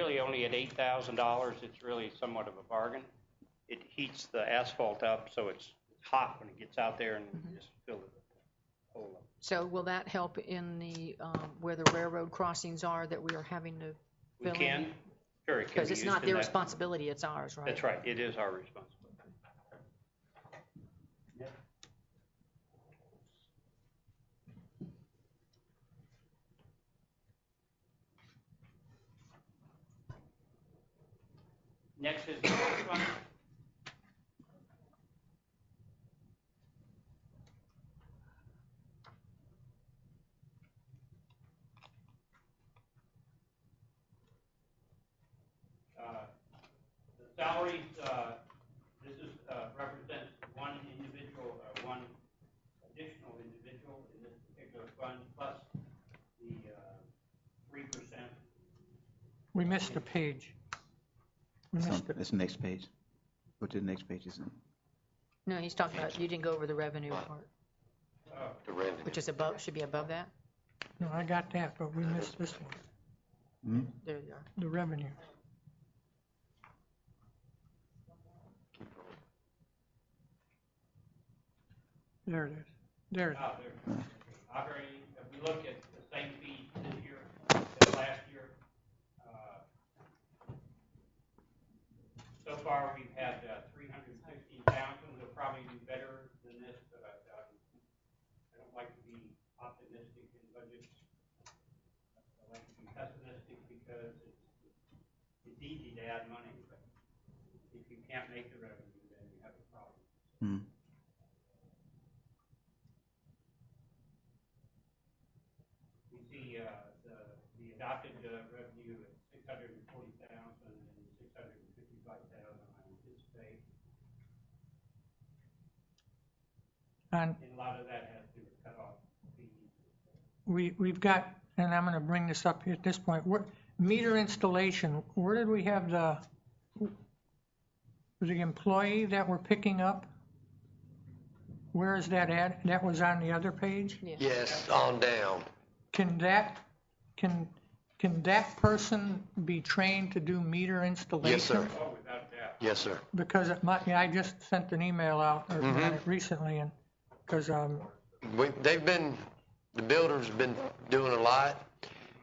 really only at $8,000. It's really somewhat of a bargain. It heats the asphalt up, so it's hot when it gets out there, and just fill the hole up. So will that help in the where the railroad crossings are that we are having to fill in? We can. Sure, it can. Because it's not their responsibility, it's ours, right? That's right. It is our responsibility. Next is the next one. The salaries, this is represents one individual, one additional individual in this particular fund, plus the 3%. We missed a page. It's the next page. Go to the next page, isn't it? No, he's talking about, you didn't go over the revenue part, The revenue. which is above, should be above that. No, I got that, but we missed this one, Hmm? There you are. the revenue. There it is. There it is. Operating, if we look at the same fees this year as last year, so far we've had 316,000. We'll probably do better than this, but I don't like to be optimistic in budgets. I like to be pessimistic because it's easy to add money, but if you can't make the revenue, then you have a problem. Hmm. We see the adopted revenue at 640,000 and 655,000. I anticipate, And and a lot of that has to cut off fees. we've got, and I'm going to bring this up at this point, meter installation, where did we have the employee that we're picking up? Where is that at? That was on the other page? Yeah. Yes, on down. Can that person be trained to do meter installation? Yes, sir. Oh, without doubt. Yes, sir. Because I just sent an email out recently, and because The builders have been doing a lot.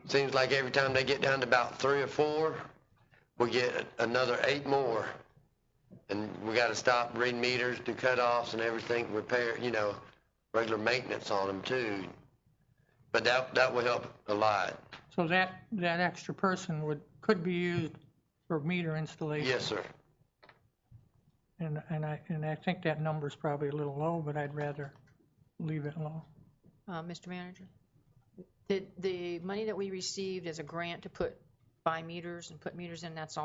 Seems like every time they get down to about 3 or 4, we get another 8 more. And we got to stop reading meters, do cutoffs and everything, repair, regular maintenance on them too. But that will help a lot. so that extra person could be used for meter installation. Yes, sir. And I think that number's probably a little low, but I'd rather leave it low. Mr. Manager, the money that we received as a grant to buy meters and put meters in, that's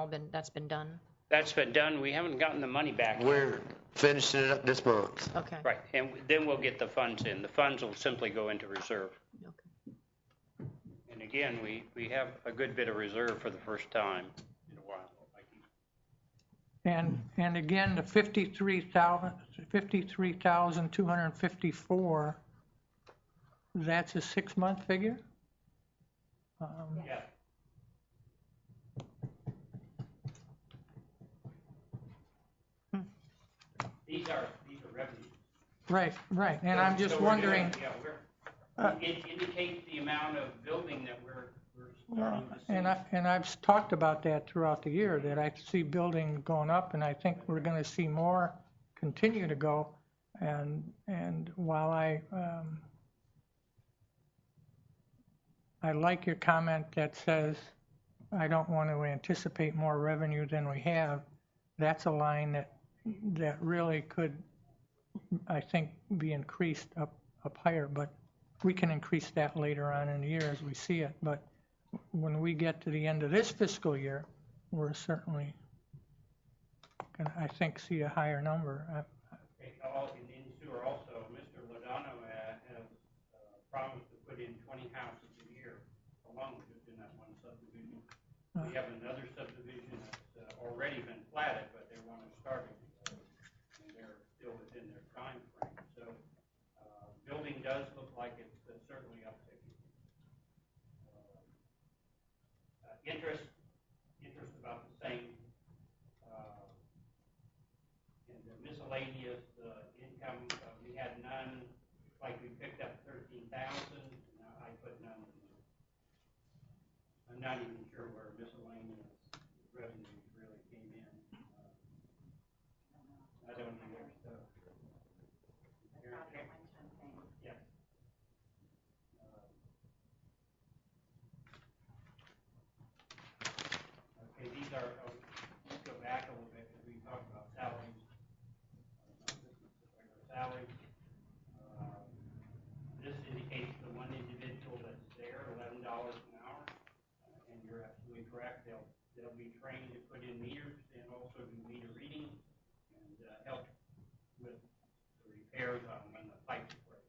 been done? That's been done. We haven't gotten the money back. We're finishing it up this month. Okay. Right, and then we'll get the funds in. The funds will simply go into reserve. Okay. And again, we have a good bit of reserve for the first time in a while. And again, the 53,254, that's a 6-month figure? Yeah. These are revenues. Right, and I'm just wondering, It indicates the amount of building that we're starting to see. and I've talked about that throughout the year, that I see building going up, and I think we're going to see more continue to go. And while I like your comment that says I don't want to anticipate more revenue than we have, that's a line that really could, I think, be increased up higher, but we can increase that later on in the year as we see it. But when we get to the end of this fiscal year, we're certainly going to, I think, see a higher number. In sewer also, Mr. Lodano has promised to put in 20 houses a year alone just in that one subdivision. We have another subdivision that's already been platted, but they want to start it. They're still within their time frame. So building does look like it's certainly upticking. Interest miscellaneous income, we had none, like we picked up 13,000, I put none in there. I'm not even sure where miscellaneous revenues really came in. I don't know their stuff. Yes. Okay, these are, let's go back a little bit, because we talked about salaries. Salaries. This indicates the one individual that's there, $11 an hour, and you're absolutely correct. They'll be trained to put in meters and also do meter reading and help with the repairs on when the pipes break.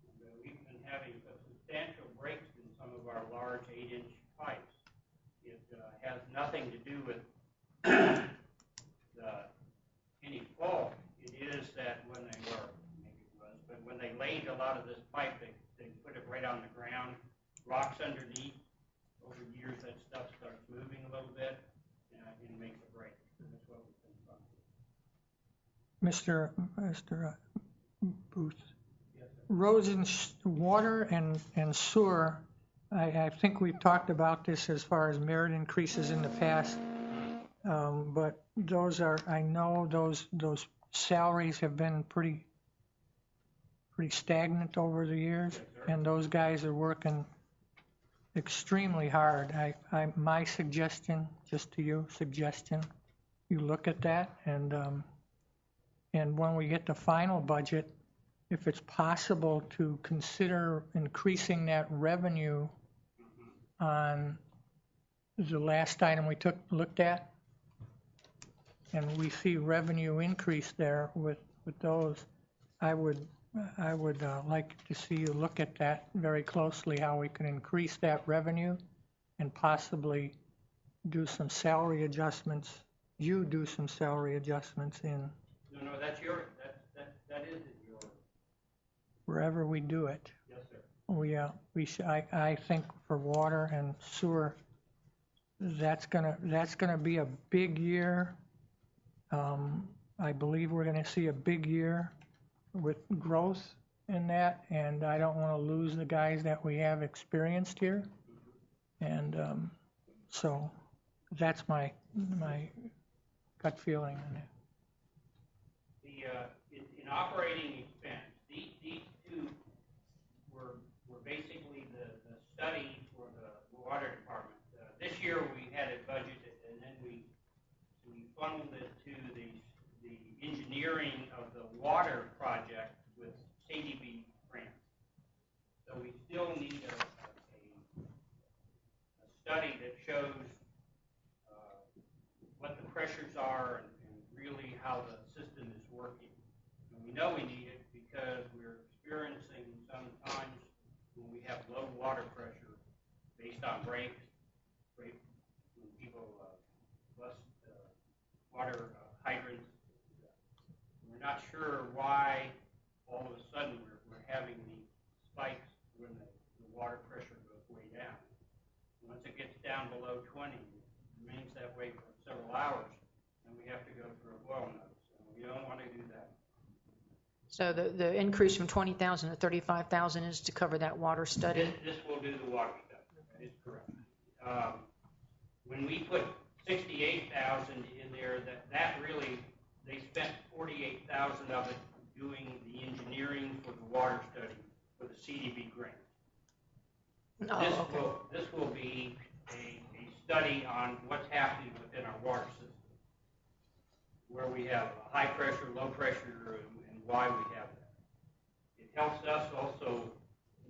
And, we've been having substantial breaks in some of our large 8-inch pipes. It has nothing to do with any fault. It is that when they were, maybe it was, but when they laid a lot of this pipe, they put it right on the ground, rocks underneath. Over years, that stuff starts moving a little bit, and makes a break. And that's what we've been Mr. Booth, Yes, sir. roads and water and sewer, I think we've talked about this as far as merit increases in the past. But those are, I know those salaries have been pretty stagnant over the years, Yes, sir. and those guys are working extremely hard. My suggestion, just to you, you look at that, and when we get the final budget, if it's possible to consider increasing that revenue on the last item we looked at, and we see revenue increase there with those, I would like to see you look at that very closely, how we can increase that revenue and possibly do some salary adjustments. You do some salary adjustments in No, that's yours. That is yours. wherever we do it. Yes, sir. We should, I think for water and sewer, that's gonna be a big year. I believe we're gonna see a big year with growth in that, and I don't wanna lose the guys that we have experienced here. And, so that's my gut feeling on it. In operating expense, these two were basically the study for the water department. This year we had it budgeted, and then we funneled it to the engineering of the water project with CDB grants. So we still need a study that shows what the pressures are and really how the system is working. And we know we need it because we're experiencing sometimes when we have low water pressure based on breaks, when people bust water hydrants. We're not sure why all of a sudden we're having these spikes when the water pressure goes way down. Once it gets down below 20, it remains that way for several hours, and we have to go through a boil node. So we don't want to do that. So the increase from 20,000 to 35,000 is to cover that water study? This will do the water stuff. That is correct. When we put 68,000 in there, that really, they spent 48,000 of it doing the engineering for the water study for the CDB grant. Oh, okay. This will be a study on what's happening within our water system, where we have high pressure, low pressure, and why we have that. It helps us also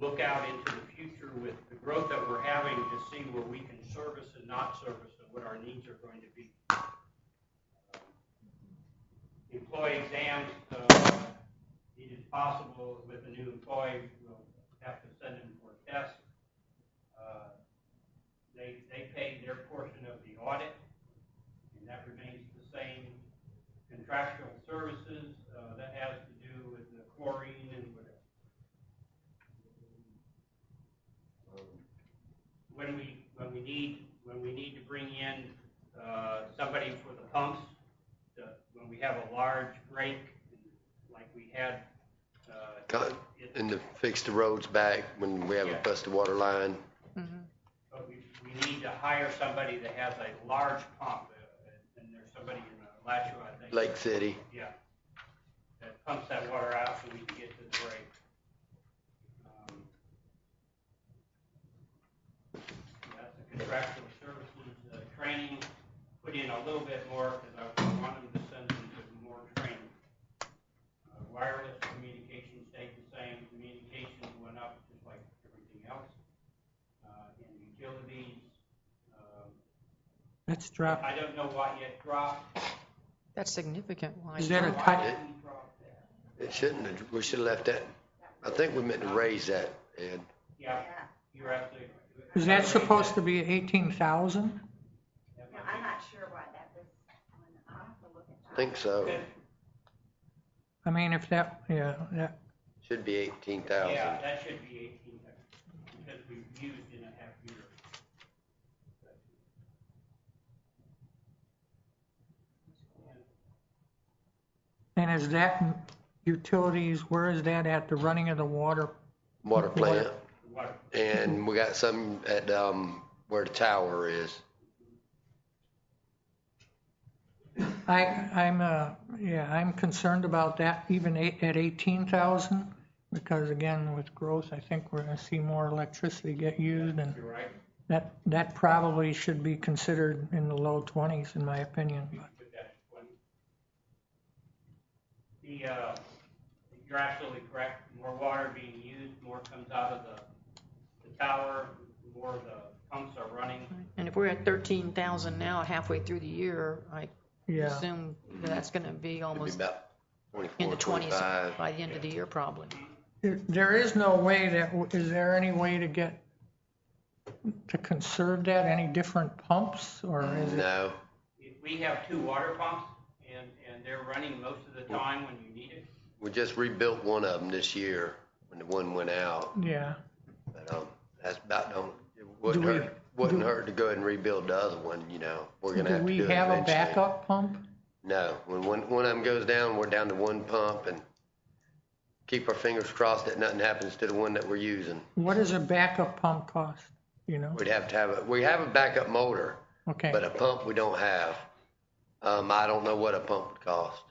look out into the future with the growth that we're having to see where we can service and not service and what our needs are going to be. Employee exams, it is possible with a new employee, we'll have to send them for a test. They pay their portion of the audit, and that remains the same. Contractual services, that has to do with the chlorine and whatever. When we need to bring in somebody for the pumps, when we have a large break, like we had, And to fix the roads back when we have a Yeah. busted water line. but we need to hire somebody that has a large pump, and there's somebody in Alachua, I think. Lake City. Yeah, that pumps that water out so we can get to the break. That's the contractual services, training, put in a little bit more, because I want them to send them to more training. Wireless communication stayed the same, communications went up just like everything else. And utilities, Let's drop, I don't know why it dropped. That's significant. Why? is that a Why cut? did we drop that? It shouldn't have, we should have left that. I think we meant to raise that, Ed. Yeah, you're absolutely. Is that supposed to be 18,000? That No, might I'm be- not sure why that was, I'll have to look at that. I think so. I mean, if that, yeah, that, Should be 18,000. Yeah, that should be 18,000, because we've used in a half year. and is that utilities, where is that at, the running of the water? Water plant. Water. And we got some at, where the tower is. I'm concerned about that even at 18,000, because again, with growth, I think we're gonna see more electricity get used, and You're right. that probably should be considered in the low 20s, in my opinion. We put that at 20. You're absolutely correct. More water being used, more comes out of the tower, more of the pumps are running. And if we're at 13,000 now, halfway through the year, I Yeah, assume that's going to be It'd be almost about 24, in the 20s 25. by the end of the year, probably. there is no way is there any way to conserve that, any different pumps, or is it? No, We have 2 water pumps, and they're running most of the time when you need it. we just rebuilt one of them this year when the one went out. Yeah, But, that's about, it Do we- wouldn't hurt to go ahead and rebuild the other one, We're gonna do have to we do it have a eventually. backup pump? No, when one of them goes down, we're down to one pump and keep our fingers crossed that nothing happens to the one that we're using. What does a backup pump cost, you know? We'd have to have we have a backup motor, Okay, but a pump we don't have. I don't know what a pump would cost.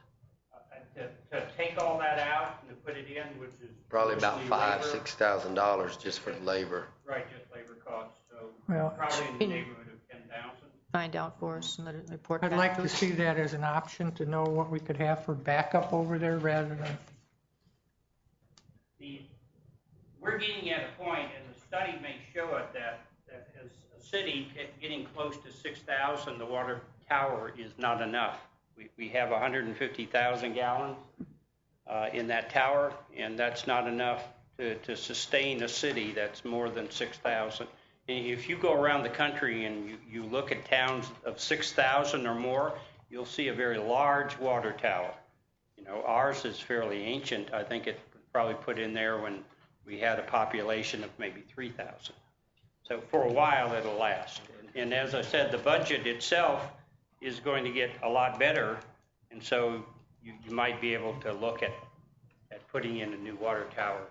To take all that out and to put it in, which is. Probably about mostly $5,000-$6,000 just for the labor. Right, just labor costs, so well, probably in the neighborhood of 10,000. Find out for us and let it report I'd back like to to us. see that as an option, to know what we could have for backup over there rather than, We're getting at a point, and the study may show it, that as a city getting close to 6,000, the water tower is not enough. We have 150,000 gallons in that tower, and that's not enough to sustain a city that's more than 6,000. And if you go around the country and you look at towns of 6,000 or more, you'll see a very large water tower. Ours is fairly ancient. I think it probably put in there when we had a population of maybe 3,000. So for a while, it'll last. And as I said, the budget itself is going to get a lot better, and so you might be able to look at putting in a new water tower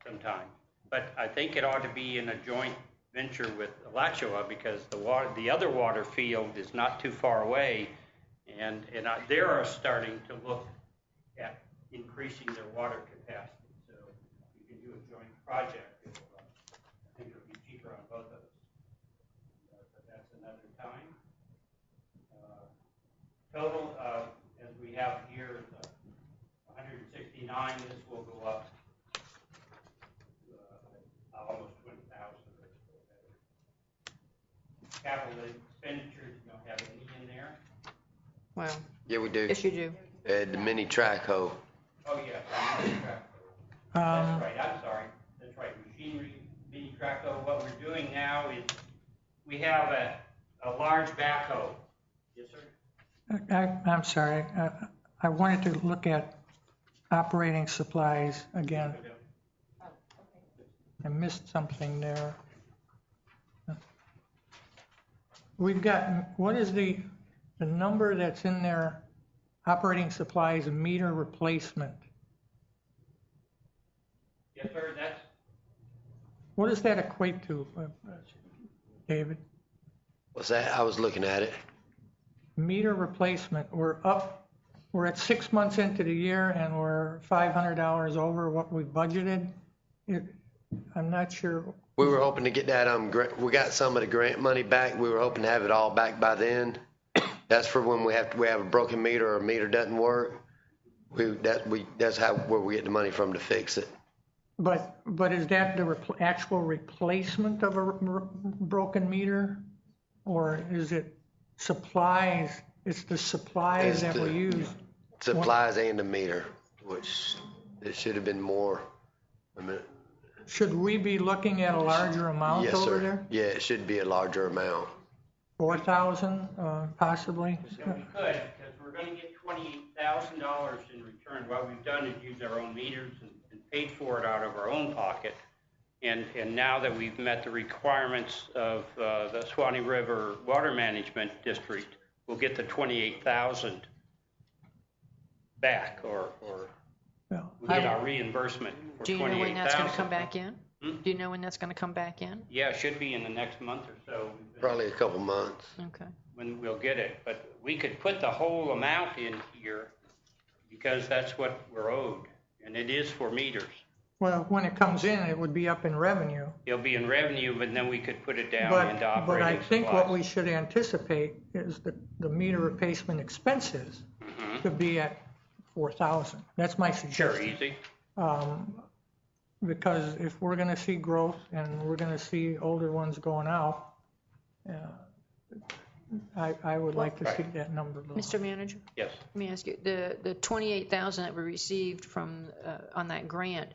sometime. But I think it ought to be in a joint venture with Alachua, because the other water field is not too far away, and they are starting to look at increasing their water capacity. So you can do a joint project. I think it'll be cheaper on both of us. But that's another time. Total, as we have here, is 169. This will go up to almost 20,000. Capital expenditures, you don't have any in there. Well, Yeah, we do. yes, you do. The mini track hoe. Oh, yeah. That's right, I'm sorry. That's right, machinery, mini trackhoe. What we're doing now is we have a large backhoe. Yes, sir? I'm sorry, I wanted to look at operating supplies again. I missed something there. We've got, what is the number that's in there operating supplies and meter replacement. Yes, sir, that's, What does that equate to, David? What's that? I was looking at it. Meter replacement, we're at 6 months into the year and we're $500 over what we budgeted. I'm not sure. We were hoping to get that, we got some of the grant money back. We were hoping to have it all back by then. That's for when we have a broken meter or a meter doesn't work. That's where we get the money from to fix it. But is that the actual replacement of a broken meter? Or is it supplies? It's the supplies that we use. Supplies and the meter, which it should have been more. Should we be looking at a larger amount Yes, over sir. there? Yeah, it should be a larger amount. 4,000, possibly? yeah, we could, because we're gonna get $28,000 in return. What we've done is use our own meters and paid for it out of our own pocket. And now that we've met the requirements of the Swanee River Water Management District, we'll get the 28,000 back, or Well, we'll get our reimbursement for 28,000. Do you know when that's going to come back in? Do you know when that's going to come back in? Yeah, it should be in the next month or so. Probably a couple months. Okay. When we'll get it, but we could put the whole amount in here because that's what we're owed, and it is for meters. Well, when it comes in, it would be up in revenue. It'll be in revenue, but then we could put it down into But operating I think what supplies. we should anticipate is the meter replacement expenses to be at 4,000. That's my Sure, suggestion. easy. Because if we're going to see growth and we're going to see older ones going out, I would like to see that number low. Mr. Manager, Yes. let me ask you, the 28,000 that we received from, on that grant,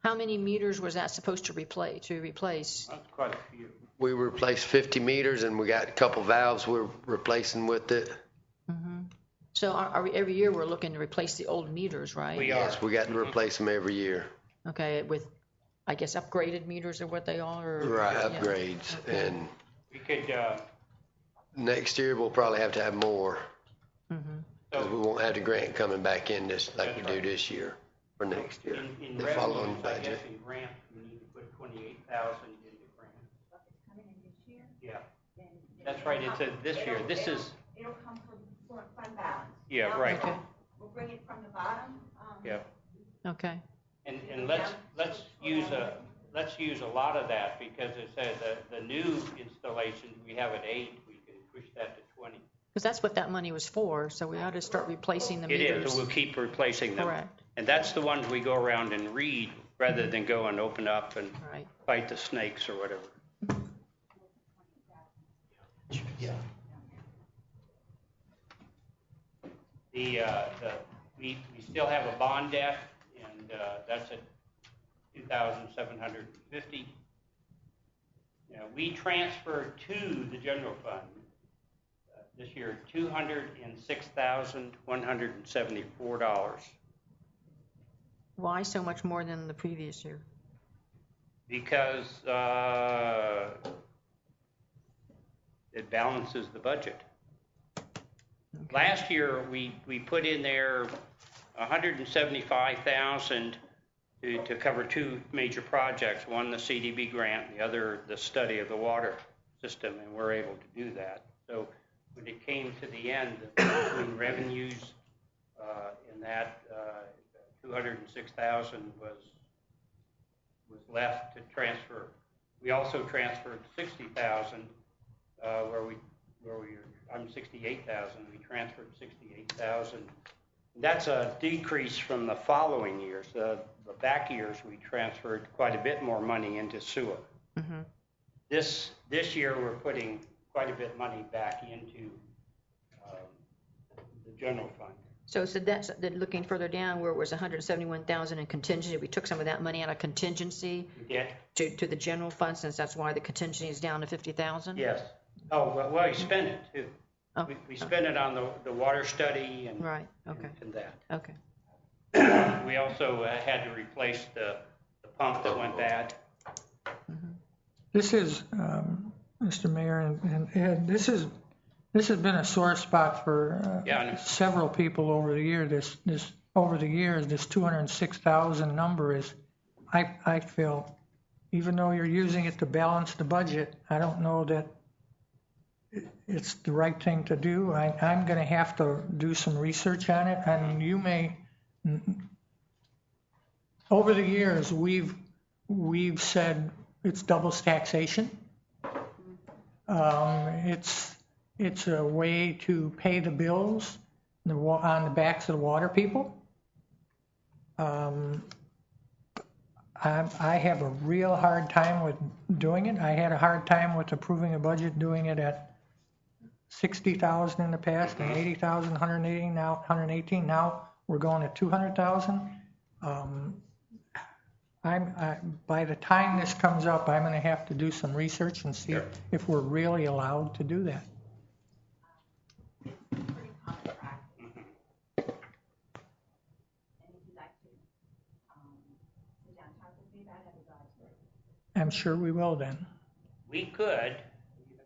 how many meters was that supposed to replace? That's quite a few. We replaced 50 meters and we got a couple valves we're replacing with it. So every year we're looking to replace the old meters, right? We are. Yes, we got to replace them every year. Okay, with, I guess, upgraded meters are what they are? Or, Right, yeah. upgrades. Okay. And We could, next year we'll probably have to have more. Because we won't have the grant coming back in like we do this year for next year. in The following revenues, I budget. guess in grants, we need to put 28,000 into grants. Coming in this year, Yeah, then. that's right, it's this year. This is, It'll come from fund balance. yeah, Now, right. Okay. We'll bring it from the bottom. Yeah. Okay. And let's use a lot of that, because it says the new installations, we have at 8, we can push that to 20. Because that's what that money was for, so we ought to start replacing the It meters. is, and we'll keep replacing them. Correct. And that's the ones we go around and read, rather than go and open up and Right. fight the snakes or whatever. Yeah. We still have a bond debt, and that's at $2,750. We transferred to the general fund this year $206,174. Why so much more than the previous year? Because it balances the budget. Last year, we put in there $175,000 to cover 2 major projects, one the CDB grant, the other the study of the water system, and we're able to do that. So when it came to the end, between revenues and that, $206,000 was left to transfer. We also transferred $60,000 I'm $68,000. We transferred $68,000. That's a decrease from the following years. The back years, we transferred quite a bit more money into sewer. This year, we're putting quite a bit of money back into the general fund. So that's looking further down where it was 171,000 in contingency. We took some of that money out of contingency Yeah. to the general fund, since that's why the contingency is down to 50,000. Yes. Oh, well, we spent it too. Oh, We spent it on the water study and right. Okay. and that. Okay. We also had to replace the pump that went bad. This is, Mr. Mayor and Ed, this is This has been a sore spot for Yeah, I know. several people over the year. Over the years, this 206,000 number is, I feel, even though you're using it to balance the budget, I don't know that it's the right thing to do. I'm going to have to do some research on it, and you may. Over the years, we've said it's double taxation. It's a way to pay the bills on the backs of the water people. I have a real hard time with doing it. I had a hard time with approving a budget doing it at 60,000 in the past and 80,000, 180 now, 118. Now we're going at 200,000. By the time this comes up, I'm going to have to do some research and see if we're really allowed to do that. Pretty common practice. And if you'd like to sit down and talk with me about it, I'd be glad to. I'm sure we will then. We could,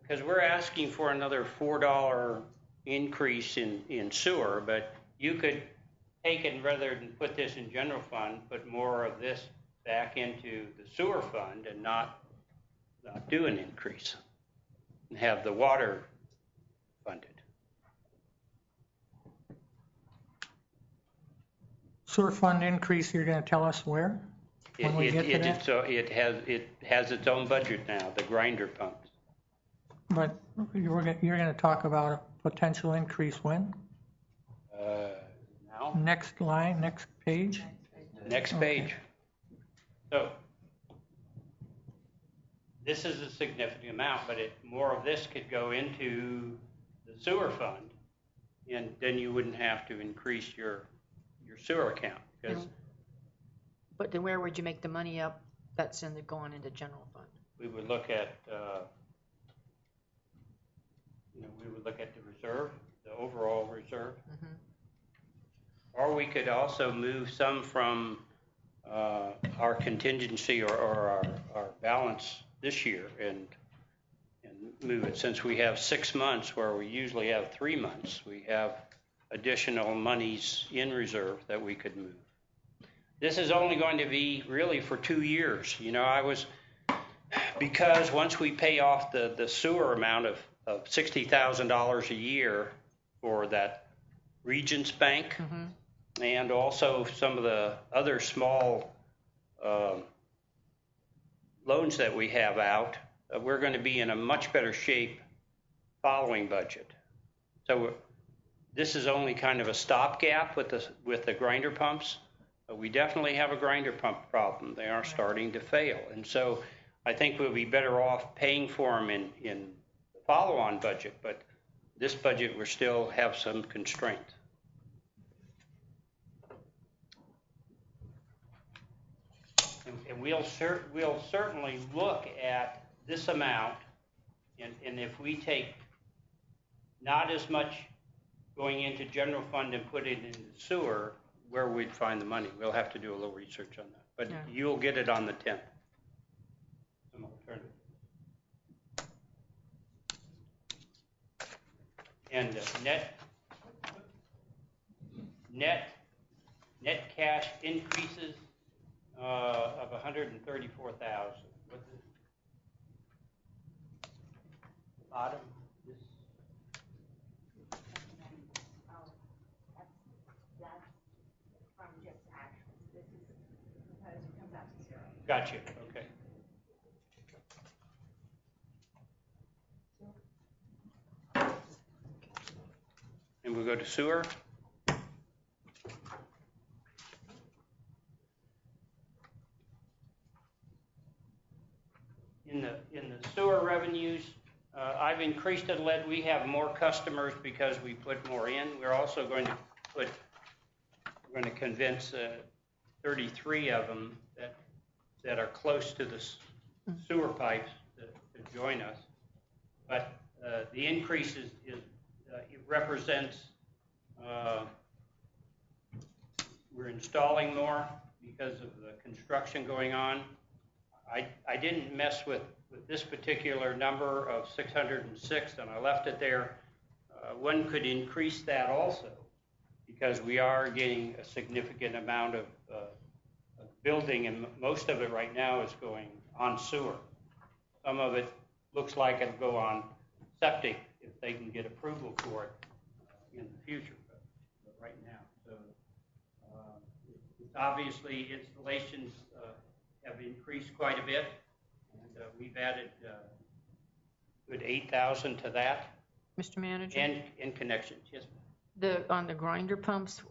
because we're asking for another $4 increase in sewer, but you could take it rather than put this in general fund, put more of this back into the sewer fund and not do an increase and have the water funded. Sewer fund increase, you're going to tell us where? When we get to that? So it has its own budget now, the grinder pumps. But you're going to talk about a potential increase when? Now, Next line, next page? next page. So this is a significant amount, but more of this could go into the sewer fund, and then you wouldn't have to increase your sewer account. Because But then where would you make the money up that's going into general fund? we would look at, we would look at the reserve, the overall reserve. Mm-hmm. Or we could also move some from our contingency or our balance this year and move it. Since we have 6 months where we usually have 3 months, we have additional monies in reserve that we could move. This is only going to be really for 2 years. Because once we pay off the sewer amount of $60,000 a year for that Regents Bank, Mm-hmm. and also some of the other small loans that we have out, we're going to be in a much better shape following budget. So this is only kind of a stopgap with the grinder pumps. But we definitely have a grinder pump problem. They are starting to fail. And so I think we'll be better off paying for them in the follow-on budget. But this budget, we still have some constraints. And we'll certainly look at this amount, and if we take not as much going into general fund and put it into sewer, where we'd find the money. We'll have to do a little research on that. But Yeah. You'll get it on the 10th. Some alternative. And net cash increases of $134,000. What's it? Bottom. This. That's from just actions. This is proposed, it comes out to zero. Gotcha. Okay. And we'll go to sewer. In the sewer revenues, I've increased it. We have more customers because we put more in. We're also going to convince 33 of them that are close to the sewer pipes to join us. But the increase it represents we're installing more because of the construction going on. I didn't mess with this particular number of 606, and I left it there one could increase that also, because we are getting a significant amount of building, and most of it right now is going on sewer. Some of it looks like it'll go on septic if they can get approval for it in the future, but right now. So it's obviously installations have increased quite a bit, and we've added good 8,000 to that. Mr. Manager? And connections, yes, ma'am. On the grinder pumps,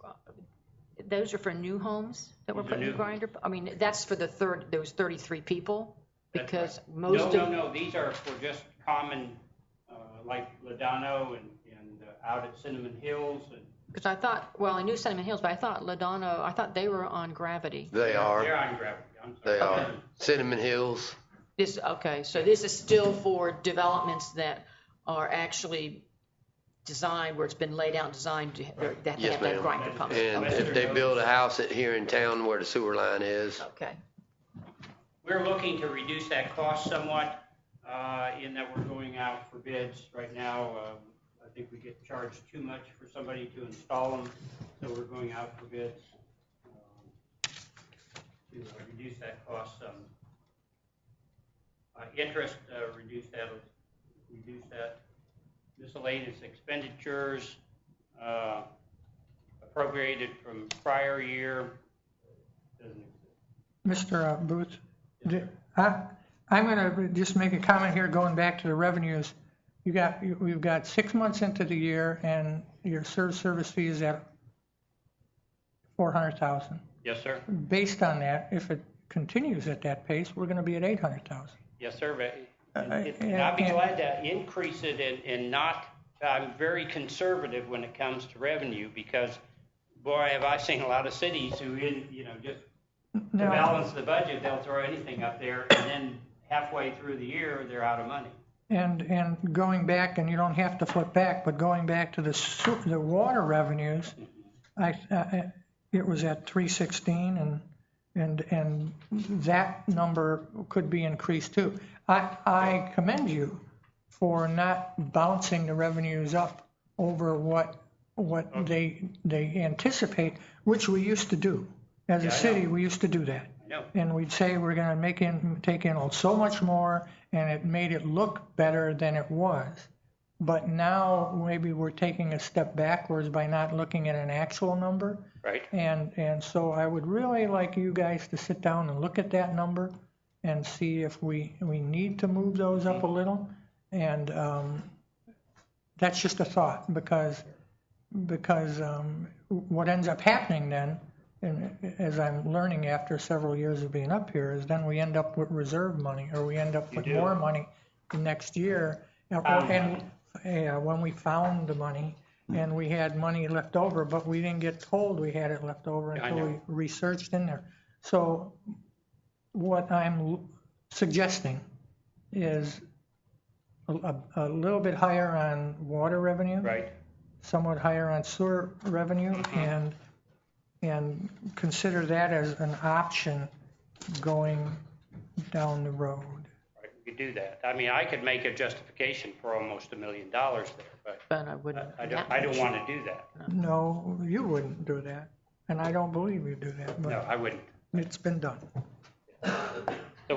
those are for new homes that we're These are putting new grinder, I mean, that's for those 33 people? That's Because right. most No, these are for just common, like Ladano and out at Cinnamon Hills. Because I thought, well, I knew Cinnamon Hills, but I thought Ladano, I thought they were on Gravity. They are. They're on gravity, I'm sorry. They are. Cinnamon Hills. Okay, so this is still for developments that are actually designed, where it's been laid out and designed that they Yes, have to have ma'am. grinder pumps. And Okay. if they build a house here in town where the sewer line is, Okay. We're looking to reduce that cost somewhat, in that we're going out for bids right now. I think we get charged too much for somebody to install them, so we're going out for bids to reduce that cost some. Interest, reduce that. Miscellaneous expenditures, appropriated from prior year, doesn't exist. Mr. Booth, Yes, I'm going to just make a comment here, going back to the revenues. We've got 6 months into the year, and your service fee is at $400,000. Yes, sir. Based on that, if it continues at that pace, we're going to be at $800,000. Yes, sir. And yeah, I'd be and- glad to increase it and not, I'm very conservative when it comes to revenue, because boy, have I seen a lot of cities who, just to Now, balance the budget, they'll throw anything up there, and then halfway through the year, they're out of money. and going back, and you don't have to flip back, but going back to the water revenues, it was at 316, and that number could be increased too. I commend you for not bouncing the revenues up over what they anticipate, which we used to do. As a Yeah, I city, know. we used to do that. I know. And we'd say we're going to take in so much more, and it made it look better than it was. But now maybe we're taking a step backwards by not looking at an actual number. Right. And so I would really like you guys to sit down and look at that number and see if we need to move those up a little. And that's just a thought, because what ends up happening then, and as I'm learning after several years of being up here, is then we end up with reserve money, or we end up with do. more money the next year. Found When we found the money, and we had money left over, but we didn't get told we had it left over I until we know. researched in there. So what I'm suggesting is a little bit higher on water revenue, Right. somewhat higher on sewer revenue, and consider that as an option going down the road. Right. We could do that. I mean, I could make a justification for almost $1 million there, but But I wouldn't. I don't want to do that. No, you wouldn't do that, and I don't believe you do that, No, but I wouldn't. it's been done. So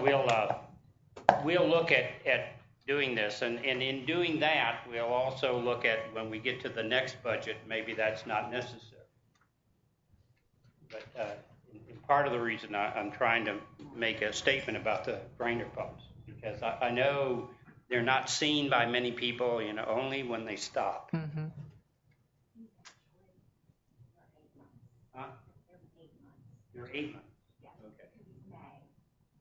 we'll look at doing this, and in doing that, we'll also look at, when we get to the next budget, maybe that's not necessary. But in part of the reason I'm trying to make a statement about the grinder pumps, because I know they're not seen by many people, only when they stop. Mm-hmm. Huh? They're 8 months.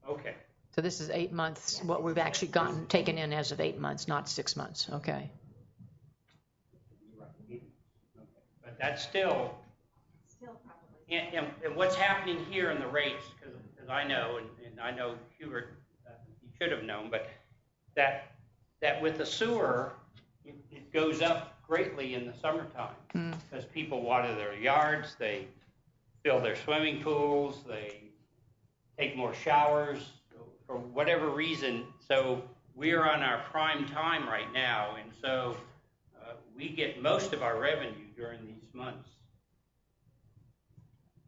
Okay. So this is 8 months, what we've actually taken in as of 8 months, not 6 months. Okay. But that's still probably. And what's happening here in the rates, because I know, and I know Hubert, he should have known, but that with the sewer, it goes up greatly in the summertime, because people water their yards, they fill their swimming pools, they take more showers, for whatever reason. So we are on our prime time right now, and so we get most of our revenue during these months.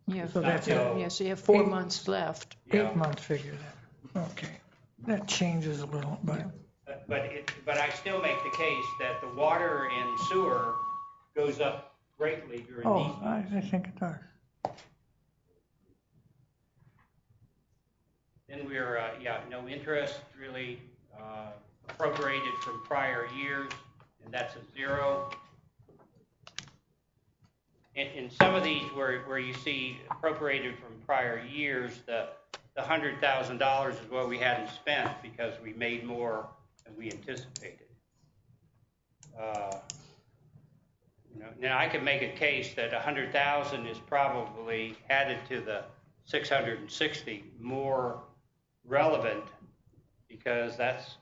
Yeah, So that's it. so you have 4 Eight- months left. Yeah. 8-month figure then. Okay. That changes a little, but But I still make the case that the water and sewer goes up greatly during oh, these months. I think it does. Then we're, no interest really appropriated from prior years, and that's a 0. In some of these where you see appropriated from prior years, the $100,000 is what we hadn't spent because we made more than we anticipated. Now I could make a case that 100,000 is probably added to the 660 more relevant because that's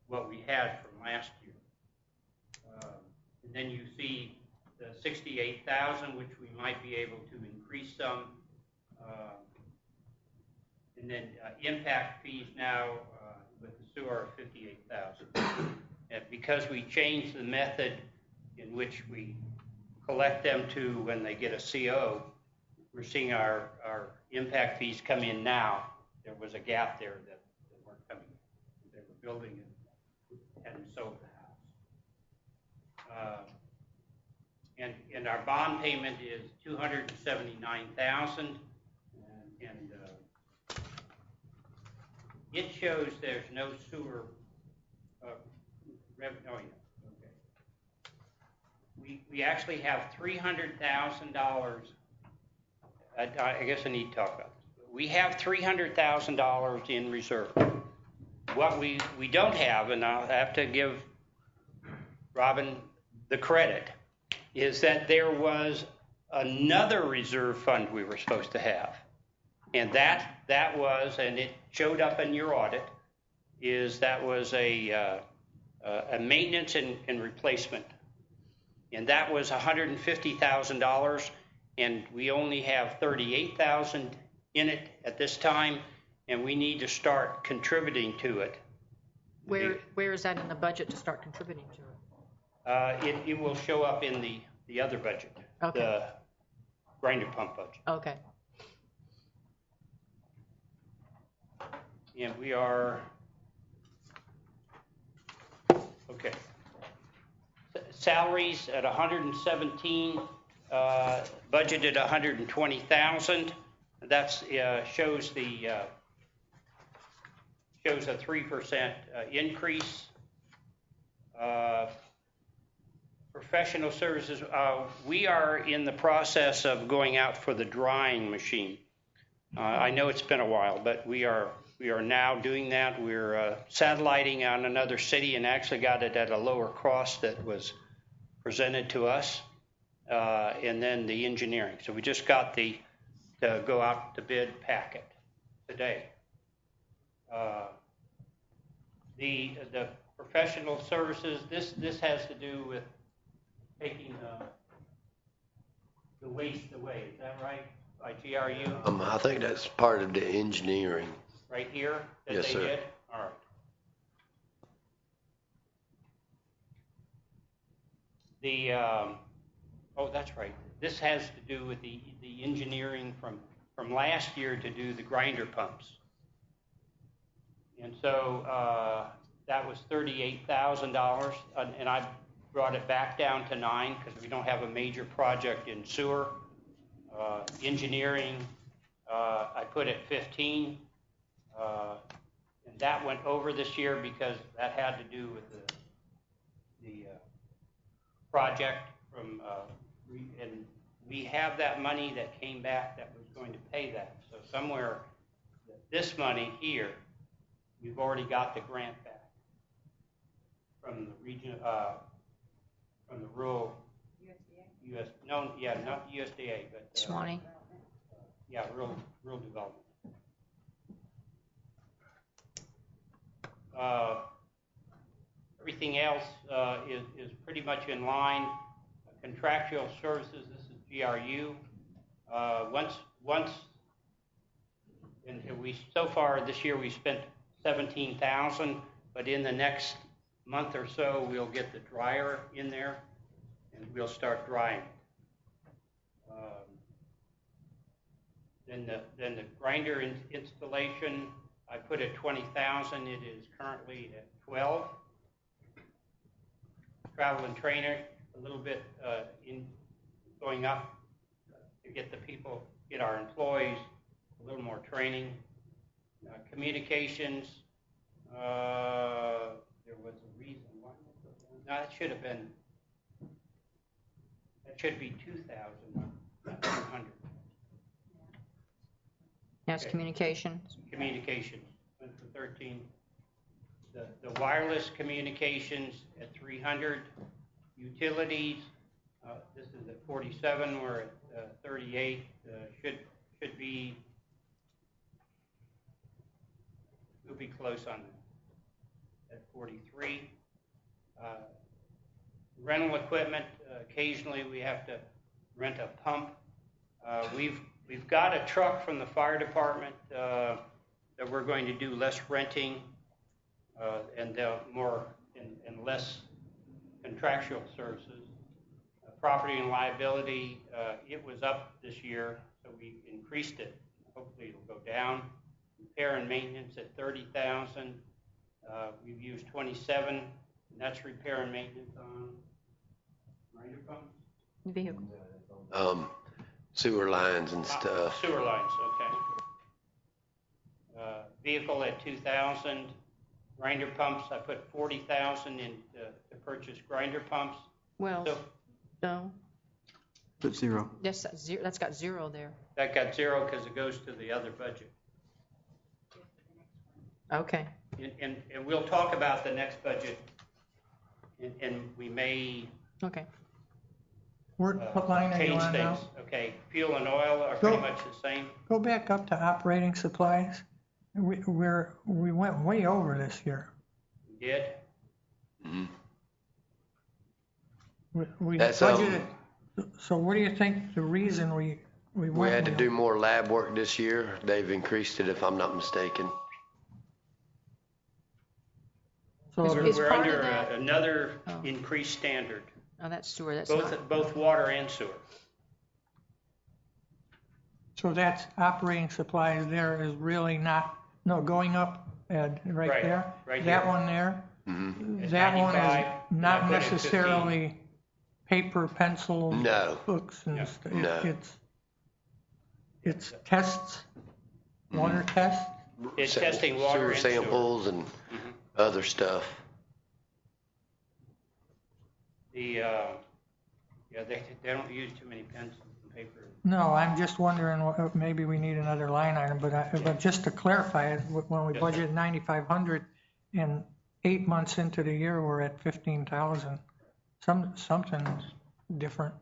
what we had from last year. And then you see the 68,000, which we might be able to increase some. And then impact fees now with the sewer are 58,000. And because we changed the method in which we collect them to when they get a CO, we're seeing our impact fees come in now. There was a gap there that weren't coming in. They were building and hadn't sold the house. And our bond payment is $279,000, and it shows there's no sewer revenue. Oh yeah, okay. We actually have $300,000. I guess I need to talk about this. We have $300,000 in reserve. What we don't have, and I'll have to give Robin the credit, is that there was another reserve fund we were supposed to have. And that was, and it showed up in your audit, that was a maintenance and replacement. And that was $150,000, and we only have $38,000 in it at this time, and we need to start contributing to it. Where is that in the budget to start contributing to it? It will show up in the other budget, Okay. the grinder pump budget. Okay. And we are, okay. Salaries at 117, budgeted 120,000. That's shows a 3% increase. Professional services, we are in the process of going out for the drying machine. I know it's been a while, but we are now doing that. We're satelliting on another city and actually got it at a lower cost that was presented to us, and then the engineering. So we just got the go out to bid packet today. The professional services, this has to do with taking the waste away. Is that right? By GRU? I think that's part of the engineering. Right here that Yes, they sir. did? All right. Oh, that's right. This has to do with the engineering from last year to do the grinder pumps. And so that was $38,000, and I brought it back down to 9 because we don't have a major project in sewer. Engineering, I put at 15. And that went over this year because that had to do with the project from, and we have that money that came back that was going to pay that. So somewhere, this money here, we've already got the grant back from the region, from the rural not USDA, but Swanee. rural development. Everything else is pretty much in line. Contractual services, this is GRU. And we so far this year we spent $17,000, but in the next month or so we'll get the dryer in there, and we'll start drying. Then the grinder installation, I put at 20,000. It is currently at 12. Travel and trainer, a little bit going up to get the people, get our employees a little more training. Communications, there was a reason why. No, that should be 2,000, not 200. That's Okay. communications. Communications, went for 13. The wireless communications at 300. Utilities, this is at 47, we're at 38, should be, we'll be close on that, at 43. Rental equipment, occasionally we have to rent a pump. We've got a truck from the fire department that we're going to do less renting and more and less contractual services. Property and liability, it was up this year, so we increased it. Hopefully it'll go down. Repair and maintenance at 30,000. We've used 27, and that's repair and maintenance on grinder pumps. Vehicle. Sewer lines and stuff. Sewer lines, okay. Vehicle at 2,000. Grinder pumps, I put 40,000 in to purchase grinder pumps. Well, So no, Put 0. that's zero. That's got 0 there. that got 0 because it goes to the other budget. Okay. And we'll talk about the next budget, and we may What line are you change on things. now? Okay, fuel and oil are pretty much the same. Go back up to operating supplies. We went way over this year. We did. We That's, budgeted. So what do you think the reason we We went? had to do more lab work this year. They've increased it, if I'm not mistaken. So Is We're part of under that- another Oh. increased standard, Oh, that's sewer. That's not. both water and sewer. So that's operating supplies there is really not, going up, Ed, right Right, there? right That here. one there? It's That one 95, is and I not put in 15. necessarily paper, pencils, No. books and No. stuff. No. It's tests, water tests. It's testing water and sewer. samples and other stuff. They don't use too many pencils and paper. No, I'm just wondering, maybe we need another line item, but just to clarify it, when we Yes, budgeted 9,500 and 8 months into the year, we're at 15,000. Something's different.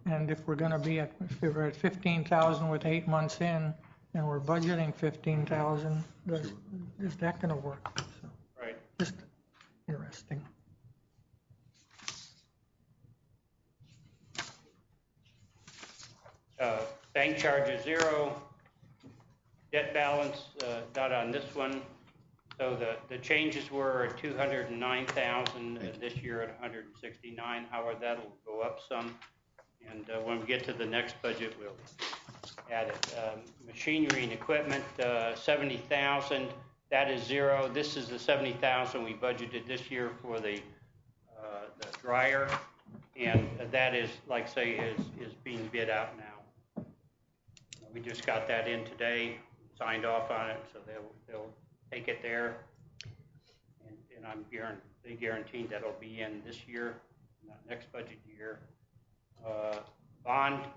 And if we're gonna be if we're at 15,000 with 8 months in, and we're budgeting 15,000, is that gonna work? So, Right. just interesting. Bank charges 0. Debt balance, not on this one. So the changes were at 209,000, this year at 169. However, that'll go up some. And when we get to the next budget, we'll add it. Machinery and equipment, 70,000. That is 0. This is the 70,000 we budgeted this year for the dryer. And that is, like say, is being bid out now. We just got that in today, signed off on it, so they'll take it there. And they guaranteed that'll be in this year, not next budget year. Bonds,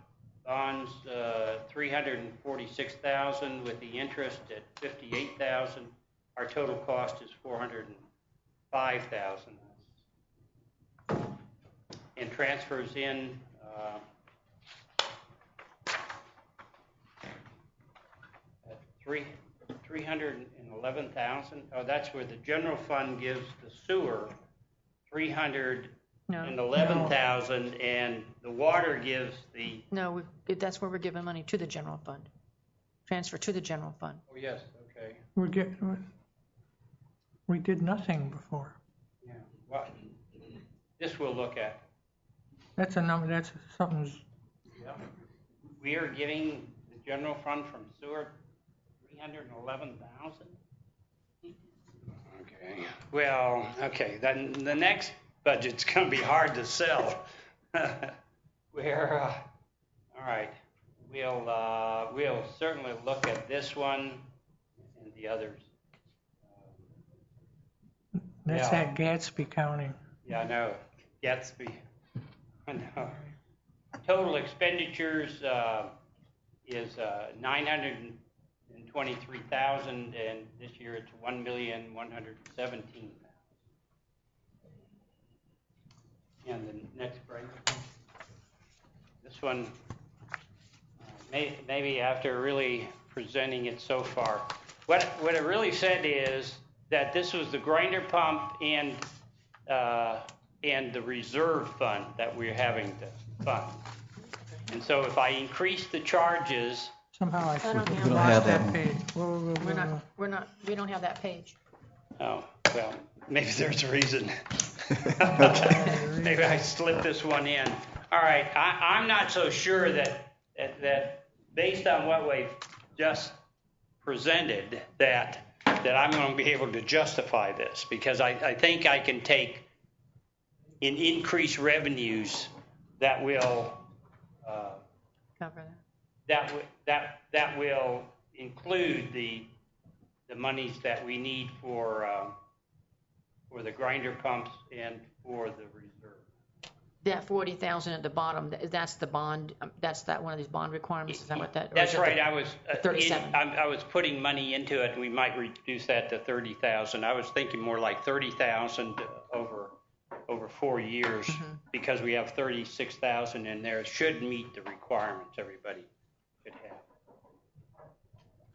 346,000 with the interest at 58,000. Our total cost is 405,000. And transfers in, at 311,000. Oh, that's where the general fund gives the sewer 311,000, and the water gives the. No, that's where we're giving money to the general fund. Transfer to the general fund. Oh, yes, okay. We did nothing before. This we'll look at. That's a number, that's something, Yeah. We are getting the general fund from sewer, 311,000. Okay, well, okay, then the next budget's gonna be hard to sell. We're, all right, we'll certainly look at this one and the others. that's Yeah. that Gatsby County. Yeah, I know, Gatsby, I know. Total expenditures, is, 923,000, and this year it's 1,117,000. And the next break. This one, maybe after really presenting it so far, what it really said is that this was the grinder pump and the reserve fund that we're having to fund. And so if I increase the charges, Somehow I don't have don't lost have that that one. page. Whoa. We don't have that page. oh, well, maybe there's a reason. Maybe I slipped this one in. All right, I'm not so sure that based on what we've just presented, that I'm going to be able to justify this, because I think I can take in increased revenues that will Cover that. that will include the monies that we need for the grinder pumps and for the reserve. That 40,000 at the bottom, that's the bond, that's that one of these bond requirements, is that what that? or That's is it right. the- I was 37. I was putting money into it. We might reduce that to 30,000. I was thinking more like 30,000 over 4 years, because we have 36,000 in there. It should meet the requirements everybody should have.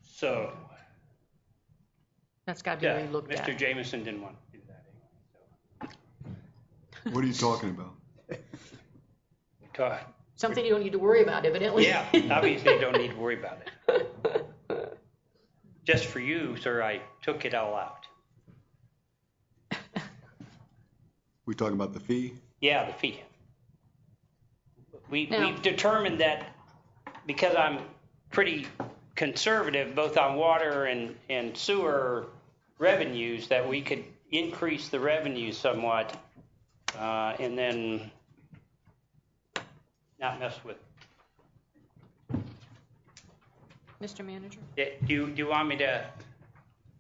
So, That's got to be yeah, relooked at. Mr. Jameson didn't want to do that anyway. So. What are you talking about? Something you don't need to worry about, evidently. Yeah, obviously you don't need to worry about it. Just for you, sir, I took it all out. We talking about the fee? Yeah, the fee. Now- We've determined that because I'm pretty conservative, both on water and sewer revenues, that we could increase the revenue somewhat, and then not mess with. Mr. Manager? Do you want me to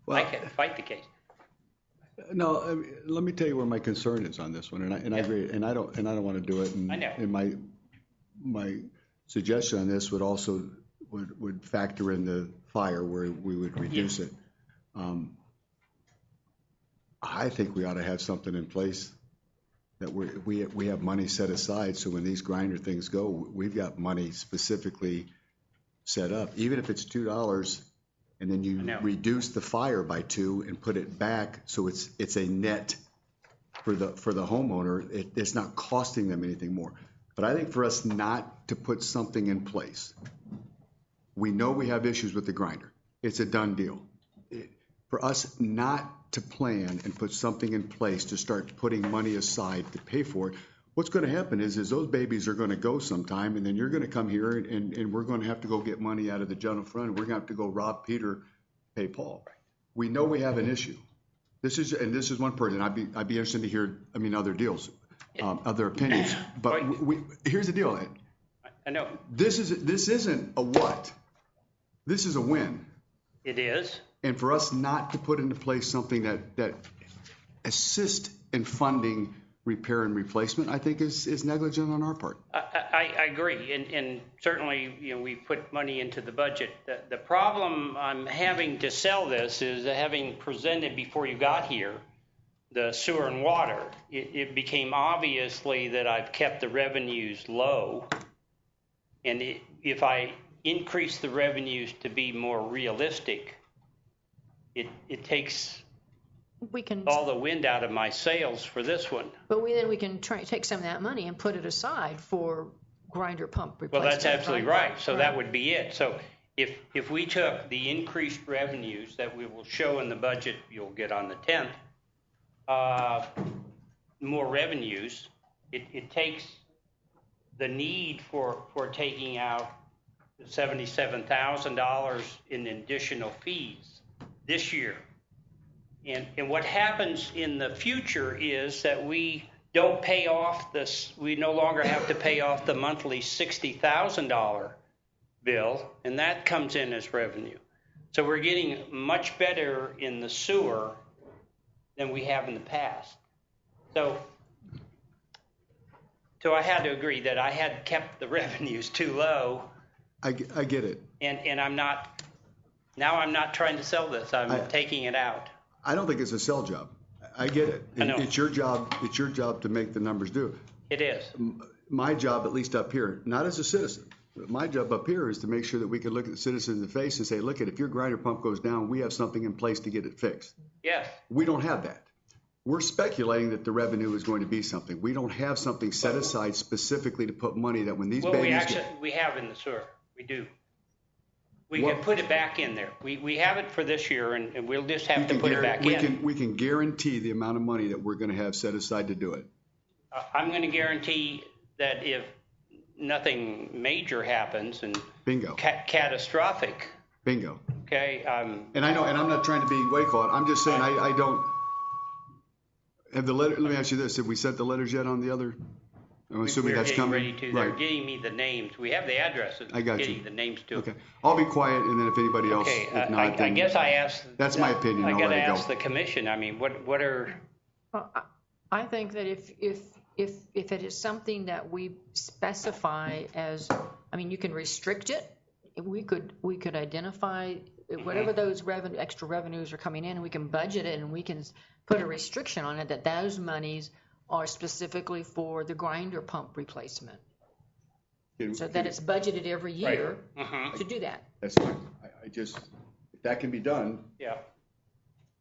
Well, fight the case? no, I mean, let me tell you where my concern is on this one, and I agree, and I don't want to do it. And, I know. And my suggestion on this would also would factor in the fire where we would reduce it. I think we ought to have something in place that we have money set aside, so when these grinder things go, we've got money specifically set up, even if it's $2, and then you reduce the fire by $2 and put it back, so it's a net for the homeowner. It's not costing them anything more. But I think for us not to put something in place, we know we have issues with the grinder. It's a done deal. For us not to plan and put something in place to start putting money aside to pay for it, what's going to happen is those babies are going to go sometime, and then you're going to come here and we're going to have to go get money out of the general fund. We're going to have to go rob Peter, pay Paul. We know we have an issue. This is one person. I'd be interested to hear, other deals, other opinions. But here's the deal, Ed. I know. This isn't a what. This is a win. It is. And for us not to put into place something that assists in funding repair and replacement, I think is negligent on our part. I agree, and certainly, we put money into the budget. The problem I'm having to sell this is having presented before you got here the sewer and water. It became obviously that I've kept the revenues low, and if I increase the revenues to be more realistic, it takes We can, all the wind out of my sails for this one. but we can take some of that money and put it aside for grinder pump Well, replacement. that's absolutely right. So that would be it. So if we took the increased revenues that we will show in the budget you'll get on the 10th, more revenues, it takes the need for taking out the $77,000 in additional fees this year. And what happens in the future is that we don't pay off this, we no longer have to pay off the monthly $60,000 bill, and that comes in as revenue. So we're getting much better in the sewer than we have in the past. So I had to agree that I had kept the revenues too low, I get it. and I'm not trying to sell this, I'm taking it out. I don't think it's a sell job. I get it. I know. It's your job to make the numbers do. It is. My job, at least up here, not as a citizen, but my job up here is to make sure that we can look at the citizens in the face and say, look, if your grinder pump goes down, we have something in place to get it fixed. Yes. We don't have that. We're speculating that the revenue is going to be something. We don't have something set aside specifically to put money that when these Well, babies we have in the sewer. We do. We can put it back in there. We have it for this year, and we'll just have to put it back in. We can guarantee the amount of money that we're going to have set aside to do it. I'm going to guarantee that if nothing major happens and Bingo. Catastrophic, Bingo. okay. And I know, and I'm not trying to be waycaught. I'm just saying I don't have the letter. Let me ask you this: have we sent the letters yet on the other? I'm assuming that's coming. Ready to. They're getting me the names. We have the addresses. I got getting you. the names too. Okay, I'll be quiet, and then if anybody else, Okay. if not, I then guess I asked. that's my opinion. I I'll got to let it go. ask the commission. I mean, what are? I think that if it is something that we specify as, I mean, you can restrict it. We could identify whatever those extra revenues are coming in, and we can budget it, and we can put a restriction on it that those monies are specifically for the grinder pump replacement. So that it's budgeted every year to do that. That's fine. I just, if that can be done, Yeah.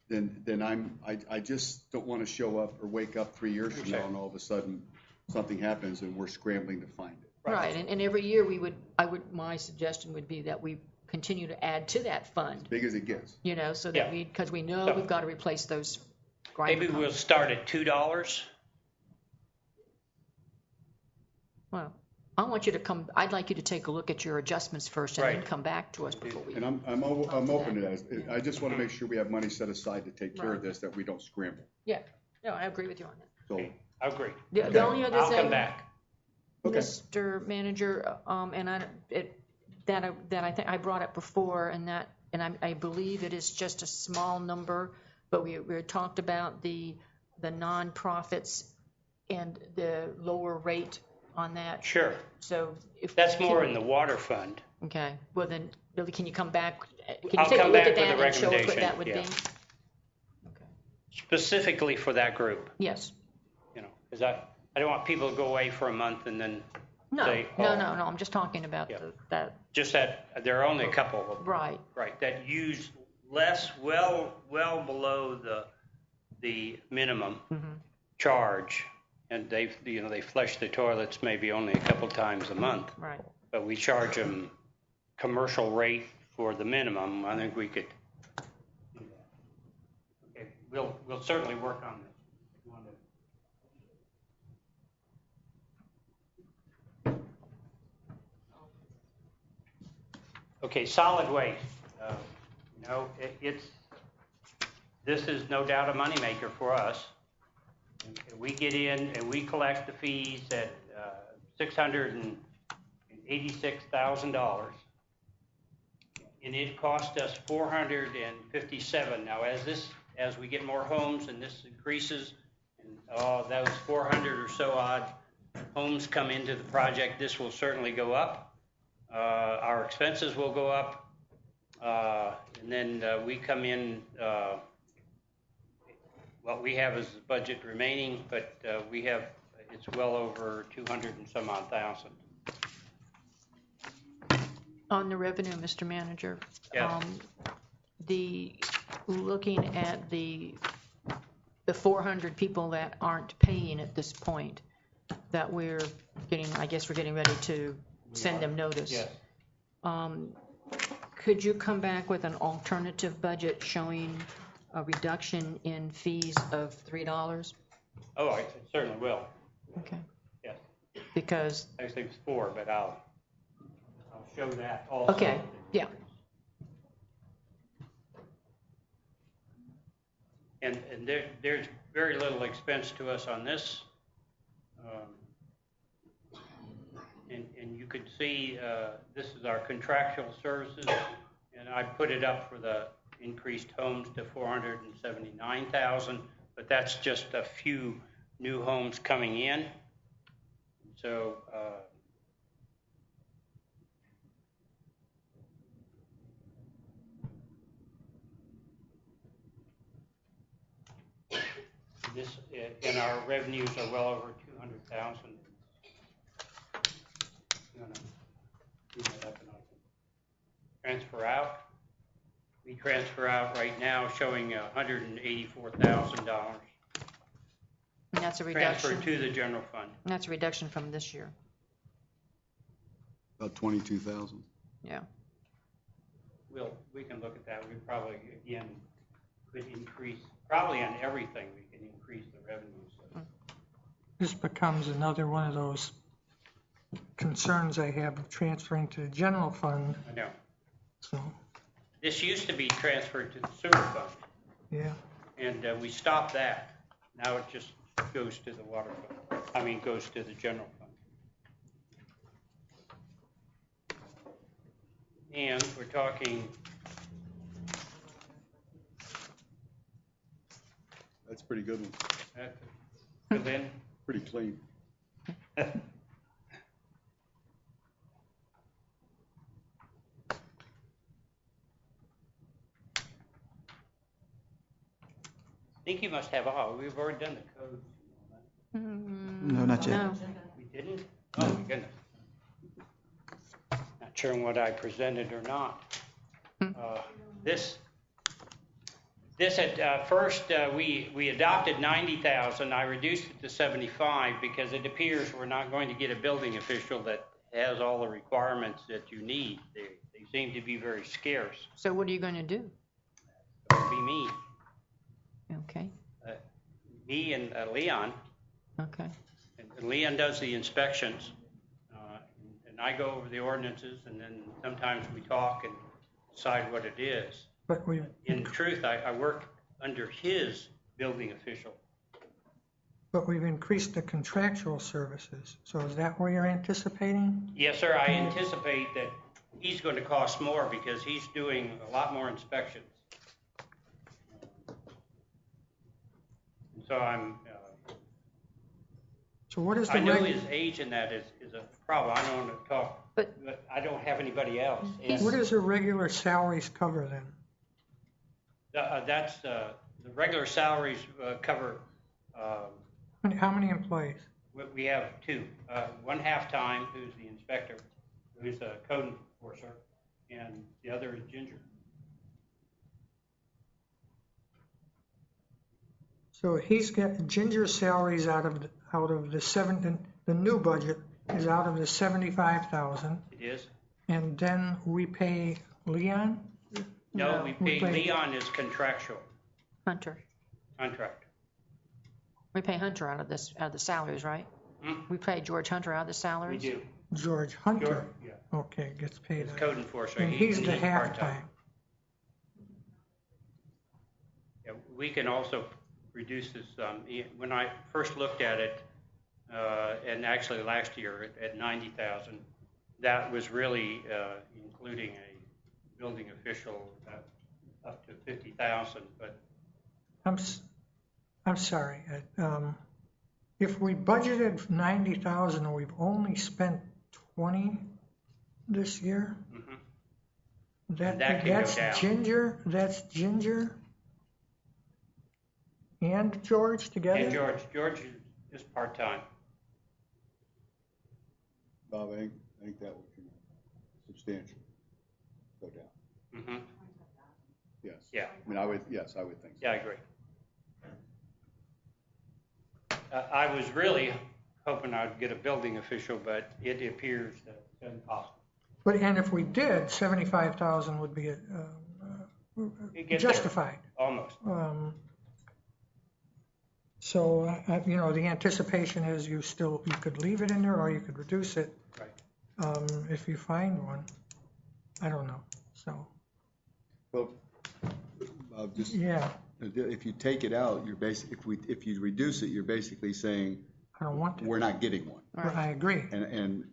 then I just don't want to show up or wake up 3 years from now and all of a sudden something happens and we're scrambling to find it. Right, and every year my suggestion would be that we continue to add to that fund, Big as it gets. so that because we know we've got to replace those grinder Maybe pumps. we'll start at $2. Well, I'd like you to take a look at your adjustments first and then come back to us before we. And I'm open to that. I just want to make sure we have money set aside to take care of this, that we don't scramble. Yeah, no, I agree with you on that. So, I agree. The only other I'll thing, come back. Okay. Mr. Manager, and I think I brought up before, and I believe it is just a small number, but we talked about the nonprofits and the lower rate on that. Sure. So if That's more in the water fund. Okay. Well then, Billy, can you come back? Can you I'll take a come look back at with that a and show us what recommendation, that would yeah. be? Okay. Specifically for that group, Yes. because I don't want people to go away for a month and then No. say, No. oh, No. I'm just talking about Yeah. that. just that there are only a couple of them. Right. Right, that use less, well below the minimum charge, and they flush the toilets maybe only a couple times a month, Right. but we charge them commercial rate for the minimum. I think we could. Okay, we'll certainly work on this. If you want to. Okay, solid waste. This is no doubt a moneymaker for us. We get in and we collect the fees at $686,000, and it cost us $457. Now, as we get more homes and this increases, and those 400 or so odd homes come into the project, this will certainly go up. Our expenses will go up, and then we come in. What we have is the budget remaining, but it's well over 200 and some odd thousand. On the revenue, Mr. Manager. Yeah. Looking at the 400 people that aren't paying at this point, that we're getting ready to send them notice. Yes. Could you come back with an alternative budget showing a reduction in fees of $3? Oh, I certainly will. Okay. because, I think it's 4, but I'll show that also. okay, yeah. And there's very little expense to us on this. And you could see, this is our contractual services, and I put it up for the increased homes to 479,000, but that's just a few new homes coming in. So, this, and our revenues are well over 200,000. You wanna do that up and I can transfer out? We transfer out right now showing $184,000 And that's a transferred reduction, to the general fund. and that's a reduction from this year, About 22,000. yeah. We can look at that. We probably, again, could increase, probably on everything, we can increase the revenues. This becomes another one of those concerns I have of transferring to the general fund, I know. so, This used to be transferred to the sewer fund, yeah. and we stopped that. Now it just goes to the water fund, goes to the general fund. And we're talking, That's a pretty good one. fill in, Pretty clean. I think you must have all, we've already done the codes. No, not yet. No, We didn't? Oh, my goodness. Not sure what I presented or not. This at first, we adopted 90,000. I reduced it to 75 because it appears we're not going to get a building official that has all the requirements that you need. They seem to be very scarce. so what are you gonna do? So it'd be me. Okay, Me and Leon. okay, And Leon does the inspections, and I go over the ordinances, and then sometimes we talk and decide what it is. But we, In truth, I work under his building official. but we've increased the contractual services, so is that where you're anticipating? Yes, sir, I anticipate that he's going to cost more because he's doing a lot more inspections. And so So what is the I know reg, his age in that is a problem. I don't want to talk, But- but I don't have anybody else. And what does the regular salaries cover then? that's, the regular salaries cover, How many employees? we have 2. One half-time, who's the inspector, who's a code enforcer, and the other is Ginger. So he's got Ginger's salaries out of the new budget is out of the 75,000, It is? and then we pay Leon? No, we pay, pay- Leon is contractual, Hunter. contract. We pay Hunter out of this, out of the salaries, right? Hmm? We pay George Hunter out of the We salaries? do. George Hunter? George, yeah, Okay, gets paid. it's code enforcer. And he's the part-time. half-time. Yeah, we can also reduce this, when I first looked at it, and actually last year at 90,000, that was really including a building official up to 50,000, but I'm sorry. If we budgeted 90,000 and we've only spent 20 this year, mhm. that That can go that's down. Ginger, and George together? And George is part-time. Bob, I think that would be substantial. Go down. Mhm. Yes. Yeah. I mean, I would think so. Yeah, I agree. I was really hoping I'd get a building official, but it appears that it's impossible. But, and if we did, 75,000 would be You get there. justified. Almost. So, you know, the anticipation is you could leave it in there or you could reduce it. Right. If you find one. I don't know, so, Well, just, yeah, if you take it out, you're if you reduce it, you're basically saying, I don't want to. we're not getting one. I agree. And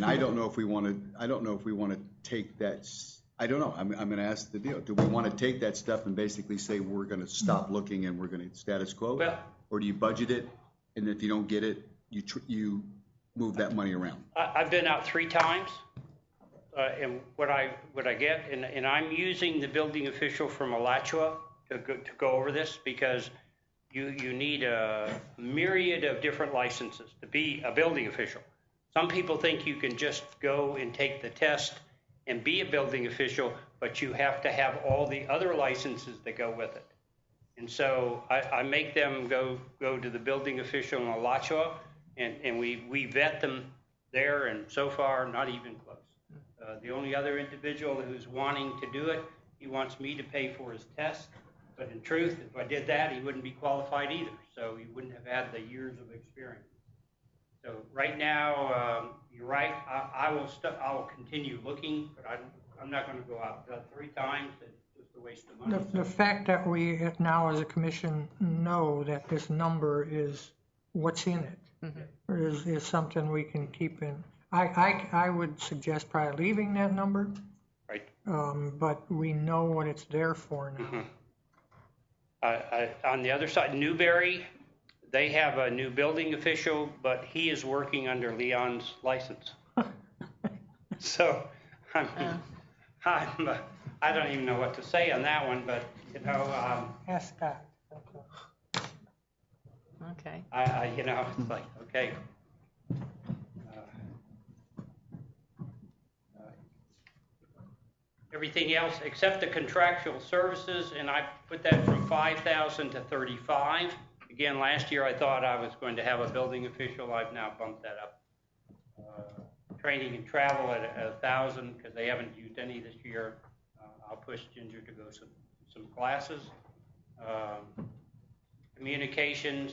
I don't know if we want to take that, I don't know, I'm going to ask the deal. Do we want to take that stuff and basically say we're going to stop looking and we're going to status quo? Well- Or do you budget it, and if you don't get it, you move that money around? I've been out 3 times, and what I get, and I'm using the building official from Alachua to go over this, because you need a myriad of different licenses to be a building official. Some people think you can just go and take the test and be a building official, but you have to have all the other licenses that go with it. And so I make them go to the building official in Alachua, and we vet them there, and so far, not even close. The only other individual who's wanting to do it, he wants me to pay for his test, but in truth, if I did that, he wouldn't be qualified either, so he wouldn't have had the years of experience. So right now, you're right, I will continue looking, but I'm not going to go out 3 times. It's just a waste of money. The fact that we now as a commission know that this number is what's in it is something we can keep in. I would suggest probably leaving that number. Right. But we know what it's there for now. On the other side, Newberry, they have a new building official, but he is working under Leon's license. So, I don't even know what to say on that one, but, you know, Ask Scott. Okay. you know, it's like, okay. Everything else, except the contractual services, and I put that from 5,000 to 35. Again, last year I thought I was going to have a building official. I've now bumped that up. Training and travel at 1,000 because they haven't used any this year. I'll push Ginger to go some classes. Communications,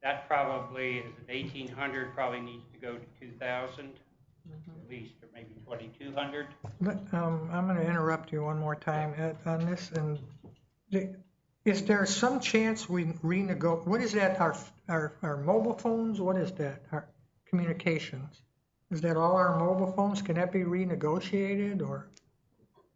that probably is at 1,800. Probably needs to go to 2,000 at least, or maybe 2,200. I'm going to interrupt you one more time on this. And is there some chance we renegotiate? What is that? Our mobile phones? What is that? Our communications? Is that all our mobile phones? Can that be renegotiated or?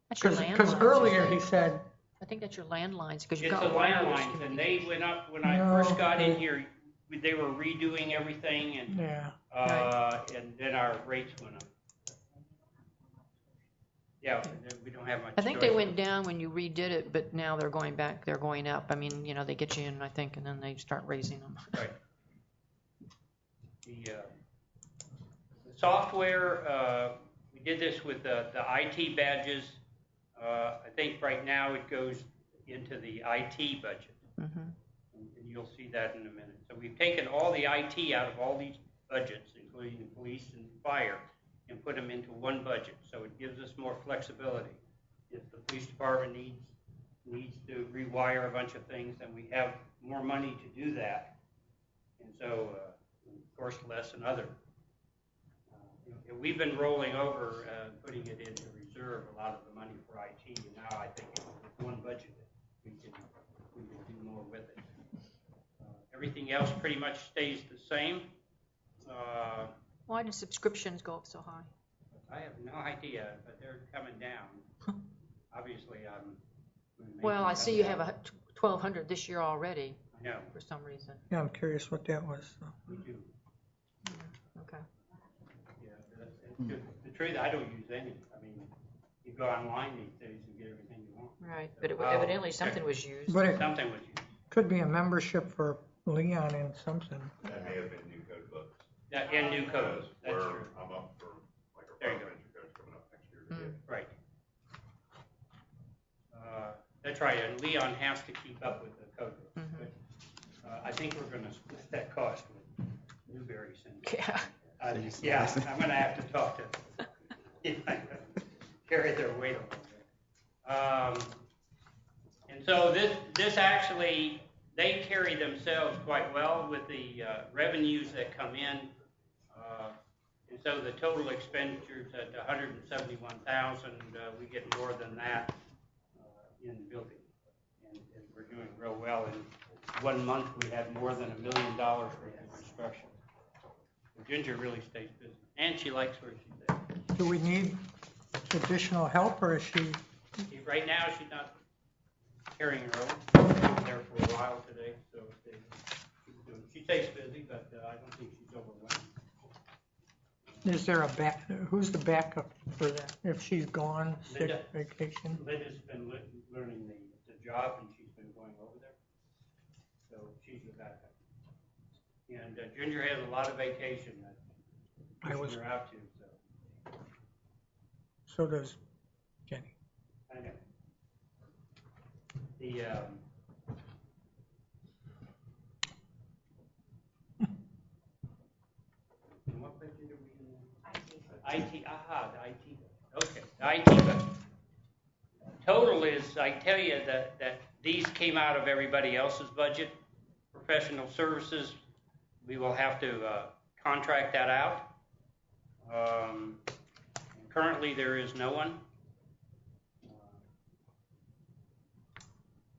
That's your Because landlines. earlier he said. I think that's your landlines, because you've It's got the wireless landlines, and they went up when I No, first got in okay. here. They were redoing everything, and Yeah. and then our rates went up. Yeah, we don't have much. I think they choice. went down when you redid it, but now they're going back, they're going up. I mean, you know, they get you in, I think, and then they start raising them. Right. The software, we did this with the IT badges. I think right now it goes into the IT budget. And you'll see that in a minute. So we've taken all the IT out of all these budgets, including the police and fire, and put them into one budget. So it gives us more flexibility. If the police department needs to rewire a bunch of things, then we have more money to do that. And so, of course, less than other. We've been rolling over, putting it into reserve, a lot of the money for IT, and now I think with one budget, we can do more with it. Everything else pretty much stays the same. Why do subscriptions go up so high? I have no idea, but they're coming down. Obviously, I'm. Well, I see you have 1,200 this year already I know, for some reason. Yeah, I'm curious what that was. So. we do. Okay. Yeah, the truth, I don't use any. I mean, you go online these days and get everything you want. Right, but evidently something was used. But it Something was used. could be a membership for Leon in something. That may have been new code books. Yeah, and new codes, that's Where true. I'm up for, like, our There you parliamentary code's coming up next year. to get. Right. That's right, and Leon has to keep up with the code books. But, I think we're gonna split that cost with Newberry Center. Yeah. Yeah, I'm gonna have to talk to them. Carry their weight a little bit. And so this actually, they carry themselves quite well with the revenues that come in. And so the total expenditures at 171,000, we get more than that in building. And we're doing real well. In 1 month, we had more than $1 million worth of construction. Ginger really stays busy, and she likes where she's at. Do we need additional help, or is she? Right now, she's not carrying her own. She's been there for a while today, so she stays busy, but I don't think she's overwhelmed. Is there who's the backup for that? If she's gone, sick, Linda. vacation? Linda's been learning the job, and she's been going over there, so she's the backup. And Ginger has a lot of vacation that pushes her out to, so. So does Jenny. I know. The, what budget are we in? IT, the IT, okay, the IT budget. Total is, I tell you that these came out of everybody else's budget. Professional services, we will have to contract that out. Currently, there is no one.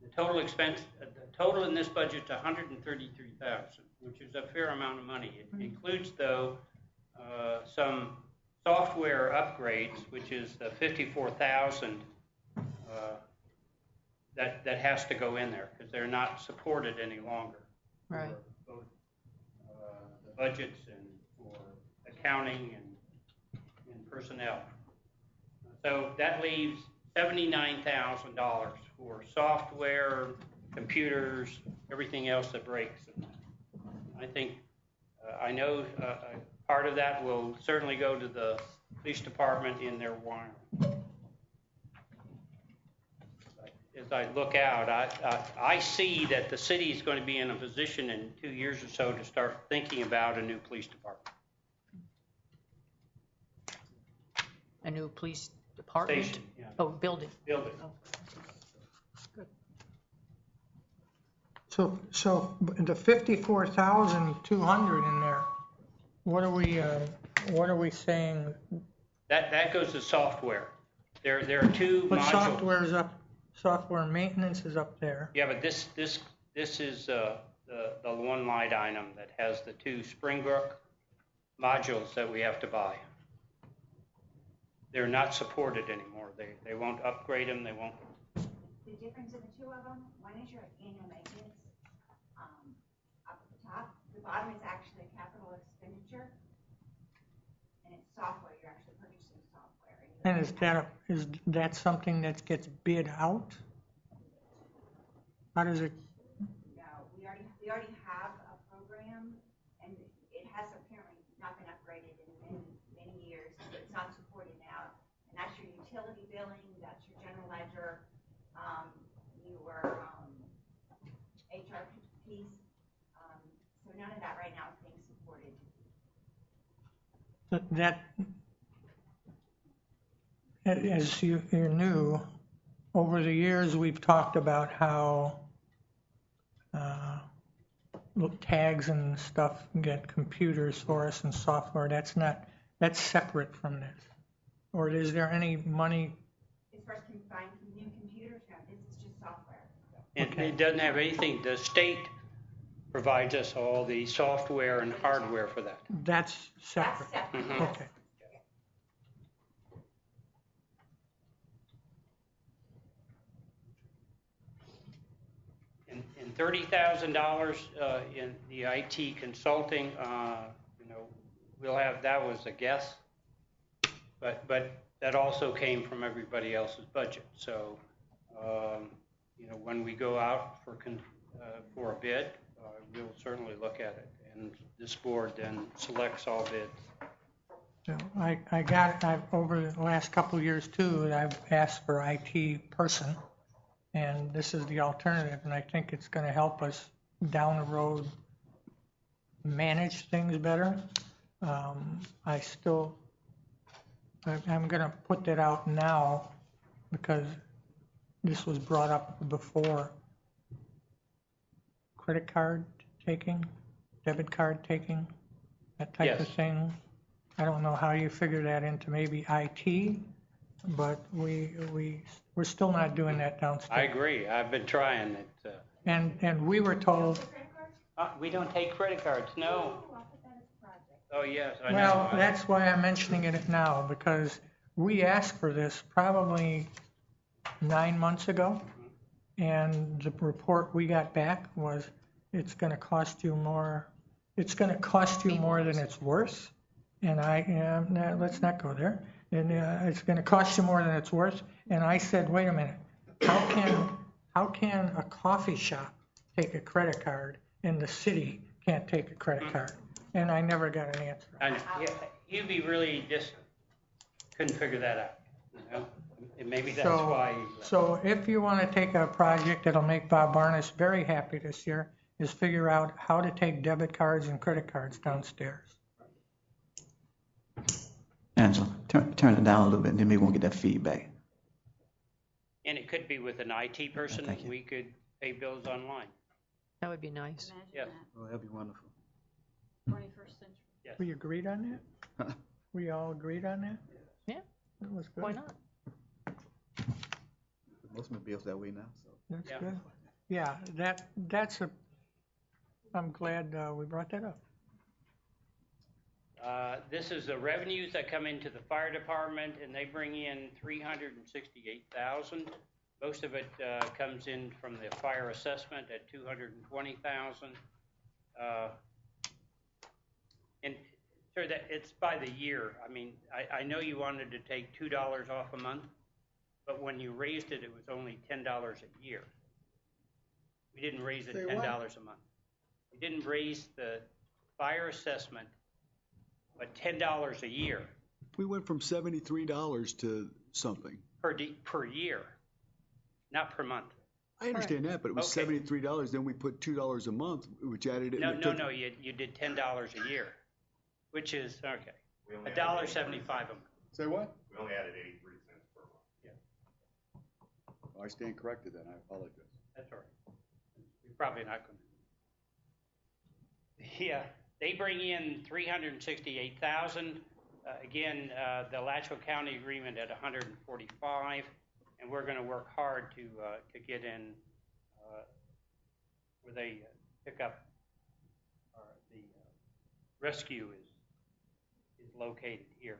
The total expense, the total in this budget is $133,000, which is a fair amount of money. It includes, though, some software upgrades, which is the $54,000 that has to go in there because they're not supported any longer. Right. For both the budgets and for accounting and personnel. So that leaves $79,000 for software, computers, everything else that breaks. And I think, I know part of that will certainly go to the police department in their wiring. As I look out, I see that the city is going to be in a position in 2 years or so to start thinking about a new police department. A new police department? Station, yeah. Oh, building. Building. Oh. Good. So the 54,200 in there, what are we saying? That goes to software. There are two But modules. software maintenance is up there. Yeah, but this is the one line item that has the two Springbrook modules that we have to buy. They're not supported anymore. They won't upgrade them. They won't. The difference in the two of them, one is your annual maintenance, up at the top. The bottom is actually a capital expenditure, and it's software. You're actually purchasing software. And is that something that gets bid out? How does it? No, we already have a program, and it has apparently not been upgraded in many years, so it's not supported now. And that's your utility billing, that's your general ledger, your HR piece. So none of that right now is being supported. As you're new, over the years, we've talked about how tags and stuff get computers for us and software. That's separate from this. Or is there any money? As far as buying new computers, no, this is just software. It doesn't have anything. The state provides us all the software and hardware for that. That's separate. That's separate. Mhm. Okay. And $30,000 in the IT consulting, we'll have, that was a guess, but that also came from everybody else's budget. So, when we go out for a bid, we'll certainly look at it, and this board then selects all bids. So I've over the last couple of years too, I've asked for IT person, and this is the alternative, and I think it's going to help us down the road manage things better. I'm going to put that out now because this was brought up before credit card taking, debit card taking, that type of Yes. thing. I don't know how you figure that into maybe IT, but we're still not doing that downstairs. I agree. I've been trying it. And we were told, We don't take credit cards, no. Oh, I'll put that as a project. Oh, yes, I know. well, that's why I'm mentioning it now, because we asked for this probably 9 months ago. And the report we got back was, it's gonna cost you more, it's gonna cost you more than it's worth. And no, let's not go there. And it's gonna cost you more than it's worth. And I said, wait a minute, how can a coffee shop take a credit card and the city can't take a credit card? And I never got an answer. And UV really just couldn't figure that out, you know? And maybe that's why. So if you want to take a project that'll make Bob Barnes very happy this year, is figure out how to take debit cards and credit cards downstairs. Angela, turn it down a little bit, and then we won't get that feedback. And it could be with an IT person, Thank you. we could pay bills online. That would be nice. Yes. Oh, that'd be wonderful. 21st century. Yes. We agreed on that? We all agreed on that? Yeah. That was good. Why not? Most of my bills that way now, so. That's Yeah. good. Yeah, I'm glad we brought that up. This is the revenues that come into the fire department, and they bring in $368,000. Most of it comes in from the fire assessment at $220,000. And sir, that it's by the year. I mean, I know you wanted to take $2 off a month, but when you raised it, it was only $10 a year. We didn't raise it $10 a month. We didn't raise the fire assessment, but $10 a year We went from $73 to something. per year, not per month. I understand that, but it was Okay. $73, then we put $2 a month, which added it. No, you did $10 a year, which is, okay, We only added $1.75 a month. Say what? We only added 83 cents per month. I stand corrected then, I apologize. That's all right. We're probably not going to. Yeah, they bring in $368,000. Again, the Alachua County agreement at $145, and we're going to work hard to get in where they pick up the rescue is located here.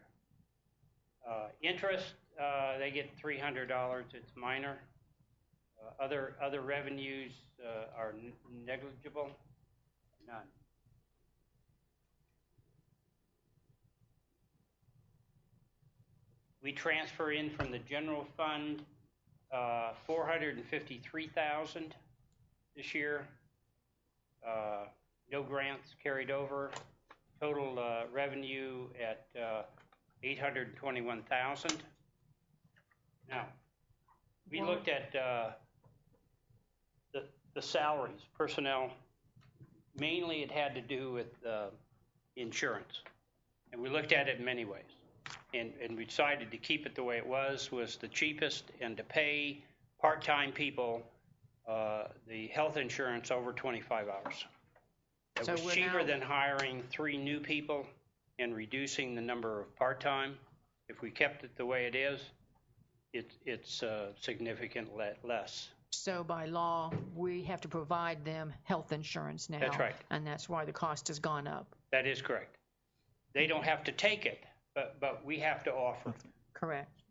Interest, they get $300. It's minor. Other revenues are negligible, none. We transfer in from the general fund $453,000 this year. No grants carried over. Total revenue at $821,000. Now, we looked at the salaries, personnel. Mainly it had to do with insurance. And we looked at it in many ways. And we decided to keep it the way it was the cheapest, and to pay part-time people the health insurance over 25 hours. It So was we're cheaper now- than hiring 3 new people and reducing the number of part-time. If we kept it the way it is, it's significant less. So by law, we have to provide them health insurance now. That's right. And that's why the cost has gone up. That is correct. They don't have to take it, but we have to offer it. Correct.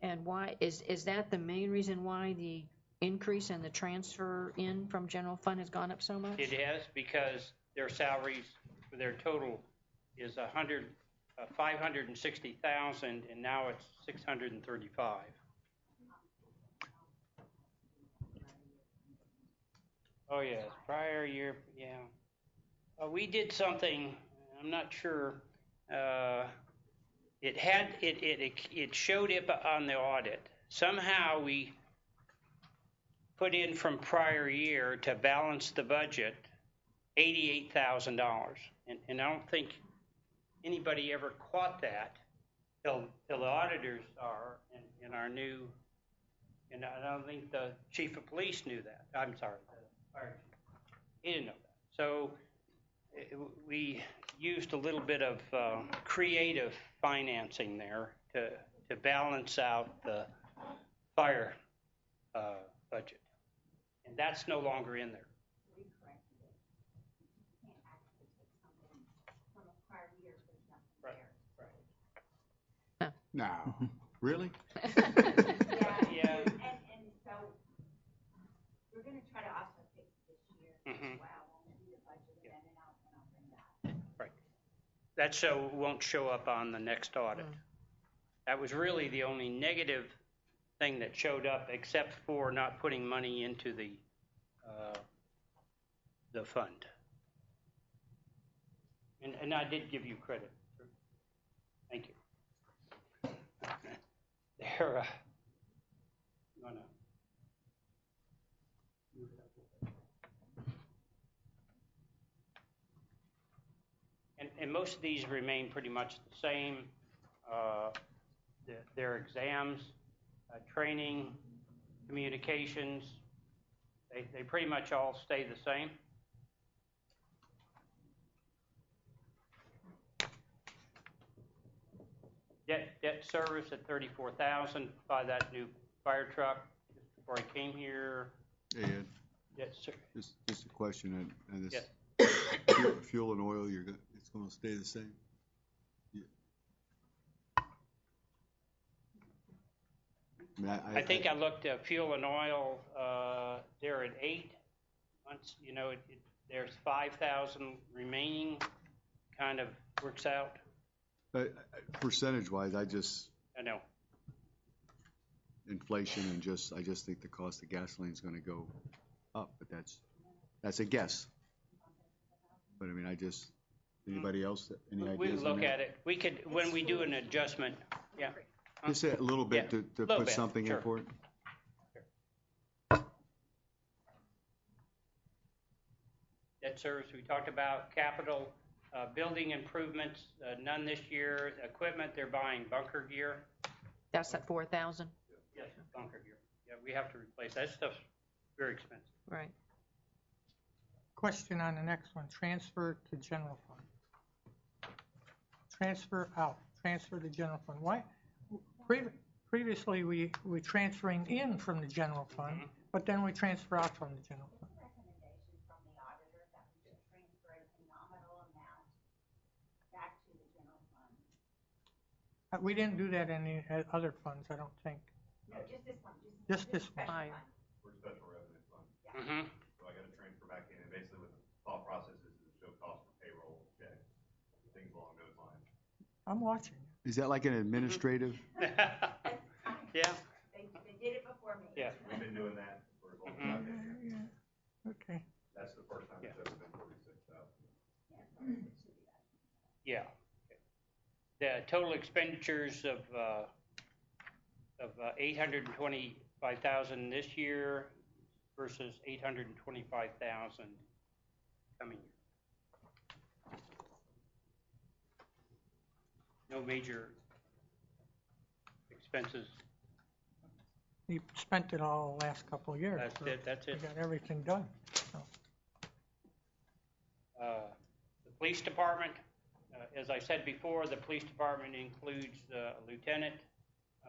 And why, is that the main reason why the increase in the transfer in from general fund has gone up so much? It has, because their salaries, their total is $560,000, and now it's $635. Oh, yes, prior year, yeah. We did something, I'm not sure, it showed up on the audit. Somehow we put in from prior year to balance the budget $88,000. And I don't think anybody ever caught that till the auditors are in our new And I don't think the chief of police knew that. I'm sorry, the fire chief. He didn't know that. So we used a little bit of creative financing there to balance out the fire budget. And that's no longer in there. We corrected it. You can't actually take something from a prior year if there's nothing there. Now, really? Yeah. And so we're gonna try to also fix it this year as well, when we do the budget amendment, I'll bring that. Right. That won't show up on the next audit. That was really the only negative thing that showed up, except for not putting money into the fund. And I did give you credit. Thank you. There, no. And most of these remain pretty much the same. Their exams, training, communications, they pretty much all stay the same. Debt service at $34,000. Buy that new fire truck just before I came here. Hey, Ed, Debt just a question, and this Yes. fuel and oil, it's gonna stay the same? I mean, I think I looked at fuel and oil, they're at 8 months, there's 5,000 remaining, kind of works out. Percentage-wise, I know. inflation and I just think the cost of gasoline is gonna go up, but that's a guess. But I mean, anybody else, any ideas? We can on look that? at it. We could, when we do an adjustment, yeah. Just a little bit Yeah, to little put bit, something in sure. for it? Debt service, we talked about capital, building improvements, none this year. Equipment, they're buying bunker gear. That's at 4,000, Yes, bunker gear. Yeah, we have to replace, that stuff's very expensive. right. Question on the next one, transfer to general fund. Transfer out, transfer to general fund. Why? Previously, we transferring in from the general fund, but then we transfer out from the general fund. Recommendation from the auditor that we should transfer a nominal amount back to the general fund. We didn't do that in the other funds, I don't think. No, just this one, Just this one. special Fine. fund. We're special revenue fund. Mm-hmm. So I gotta transfer back in, and basically what the thought process is to show cost for payroll, check, things along those lines. I'm watching. Is that like an administrative? Yeah, They did it before me. yeah. We've been doing that for as long as I've been here. Yeah, okay. That's the first time it's ever been 46,000. Yeah. The total expenditures of 825,000 this year versus 825,000 coming year. No major expenses. You spent it all the last couple of years. so That's We it. got everything done. So, The police department, as I said before, the police department includes a lieutenant.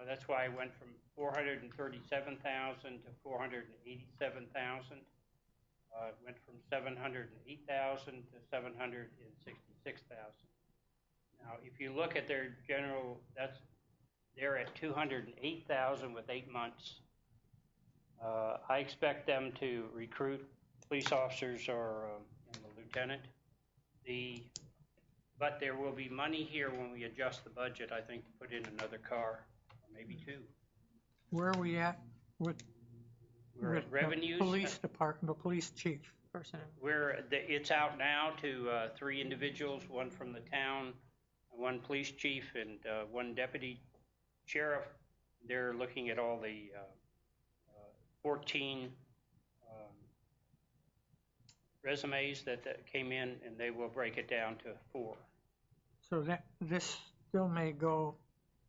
That's why I went from 437,000 to 487,000. It went from 708,000 to 766,000. Now, if you look at their general, they're at 208,000 with 8 months. I expect them to recruit police officers or the lieutenant. But there will be money here when we adjust the budget, I think, to put in another car, or maybe 2. where are we at with We're at the revenues. police department, the police chief? Personnel. It's out now to 3 individuals, one from the town, one police chief, and 1 deputy sheriff. They're looking at all the 14 resumes that came in, and they will break it down to 4. So this still may go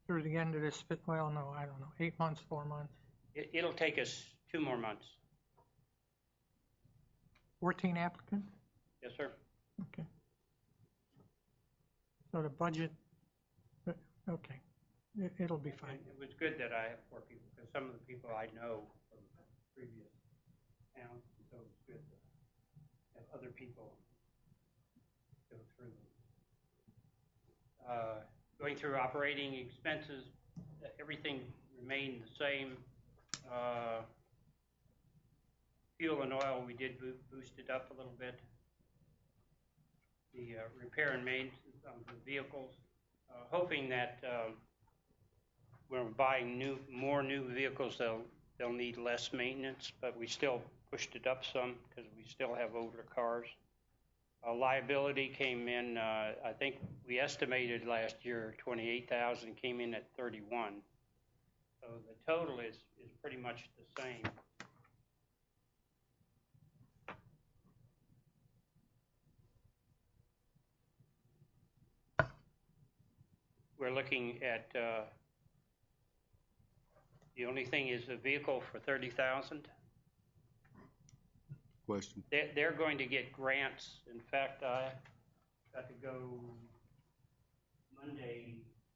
through the end of this, well, no, I don't know, 8 months, 4 months. It'll take us 2 more months. 14 applicants? Yes, sir. Okay. So the budget, okay, it'll be fine. And it was good that I have 4 people, because some of the people I know from previous towns, so it's good to have other people go through them. Going through operating expenses, everything remained the same. Fuel and oil, we did boost it up a little bit. The repair and maintenance on the vehicles, hoping that when we're buying more new vehicles, they'll need less maintenance, but we still pushed it up some because we still have older cars. Liability came in, I think we estimated last year 28,000, came in at 31. So the total is pretty much the same. We're looking at, the only thing is a vehicle for 30,000. Question. They're going to get grants. In fact, I got to go Monday.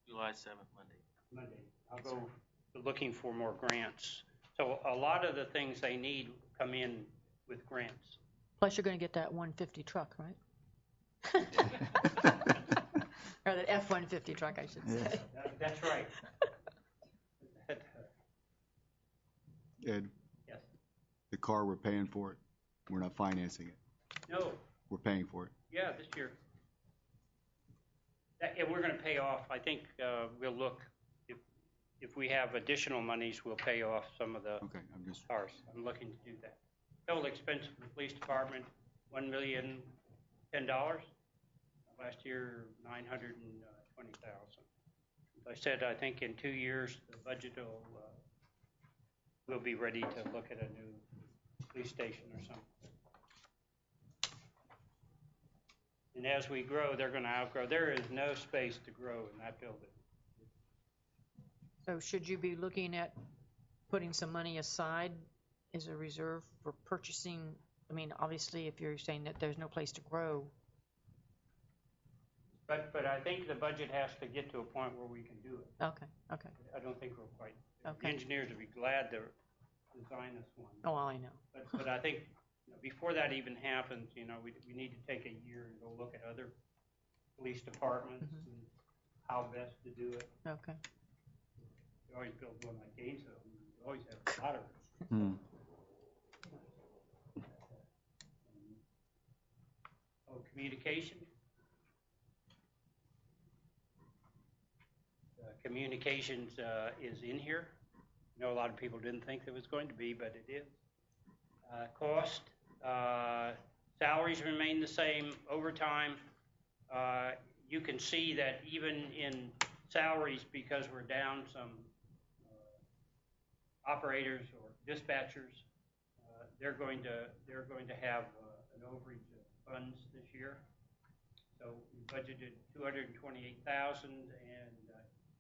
July 7th, Monday. I'll go looking for more grants. So a lot of the things they need come in with grants. Plus, you're going to get that 150 truck, right? Or the F-150 truck, I should say. That's right. Ed, Yes. the car, we're paying for it. We're not financing it. No. We're paying for it. Yeah, this year. And we're going to pay off. I think we'll look, if we have additional monies, we'll pay off some of the Okay, I'm just, cars. I'm looking to do that. Total expense for the police department, $1,010,000. Last year, $920,000. As I said, I think in 2 years, the budget we'll be ready to look at a new police station or something. And as we grow, they're going to outgrow. There is no space to grow in that building. So should you be looking at putting some money aside as a reserve for purchasing? I mean, obviously, if you're saying that there's no place to grow. But I think the budget has to get to a point where we can do it. Okay, okay. I don't think we're quite. The Okay. engineers would be glad to design us one. Oh, well, I know. But I think before that even happens, we need to take a year and go look at other police departments and how best to do it. Okay. You always build one like Gainesville, you always have a lot of it. Oh, communication. Communications is in here. I know a lot of people didn't think it was going to be, but it is. Cost, salaries remain the same. Overtime, you can see that even in salaries, because we're down some operators or dispatchers, they're going to have an overage of funds this year. So we budgeted 228,000 and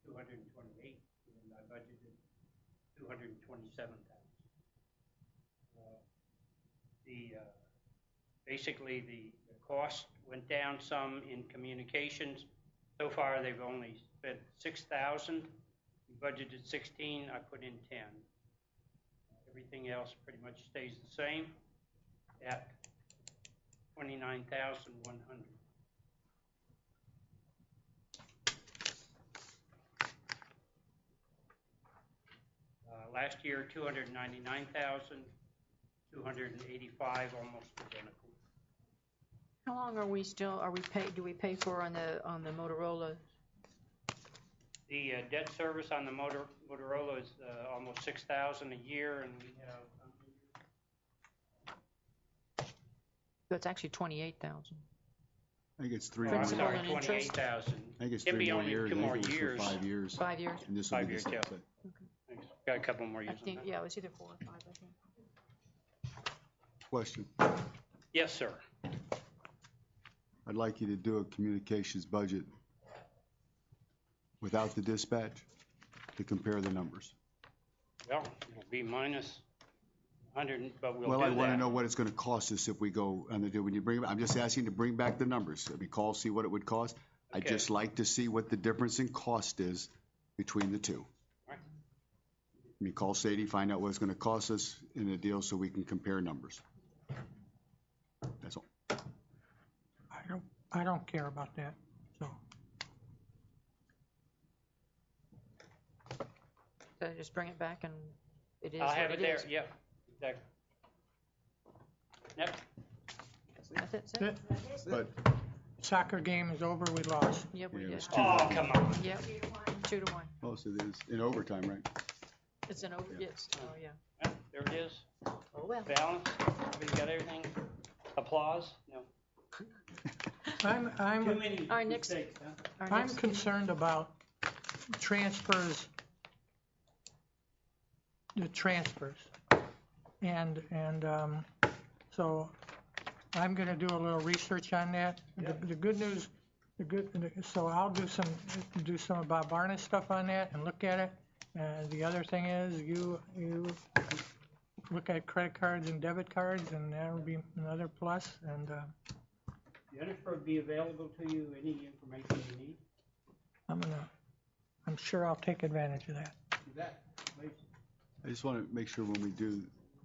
228, and I budgeted 227,000. Basically the cost went down some in communications. So far they've only spent 6,000. We budgeted 16. I put in 10. Everything else pretty much stays the same at 29,100. Last year, 299,000, 285, almost identical. How long do we pay for on the Motorola? The debt service on the Motorola is almost 6,000 a year, and we have. That's actually 28,000. I think it's 3 I'm more Principal sorry, and interest? 28,000. I think it's Can 3 be more only years. 2 I more think it was years. for 5 years. 5 years? And this will 5 be years, the yeah. same. Thanks. Got a couple more I years on think, that. yeah, it was either 4 or 5, I think. Question. Yes, sir. I'd like you to do a communications budget without the dispatch to compare the numbers. Well, it'll be minus 100, but we'll do that. Well, I want to know what it's going to cost us if we go on the, when you bring, I'm just asking to bring back the numbers. I mean, call, see what it would cost. I'd Okay. just like to see what the difference in cost is between the two. Right. I mean, call Sadie, find out what it's going to cost us in a deal so we can compare numbers. That's all. I don't care about that, so. So just bring it back and it is I'll have what it there, is. yep, exactly. Yep, That's it, sir? That But soccer game is over, we lost. Yep, we Yeah, it did. was oh, come on. Yep, 2-1. most of it is in overtime, right? It's an over, yes, oh, yeah. Yep, there it is, Oh, well. balance, everybody got everything, applause, no. Too I'm many All right, next- mistakes, huh? Our I'm next- concerned about transfers, the transfers. And so I'm gonna do a little research on that. The good news, so I'll do some Bob Barnes stuff on that and look at it. The other thing is you look at credit cards and debit cards, and that'll be another plus. And Jennifer will be available to you, any information you need. I'm sure I'll take advantage of that. You bet, please. I just want to make sure when we do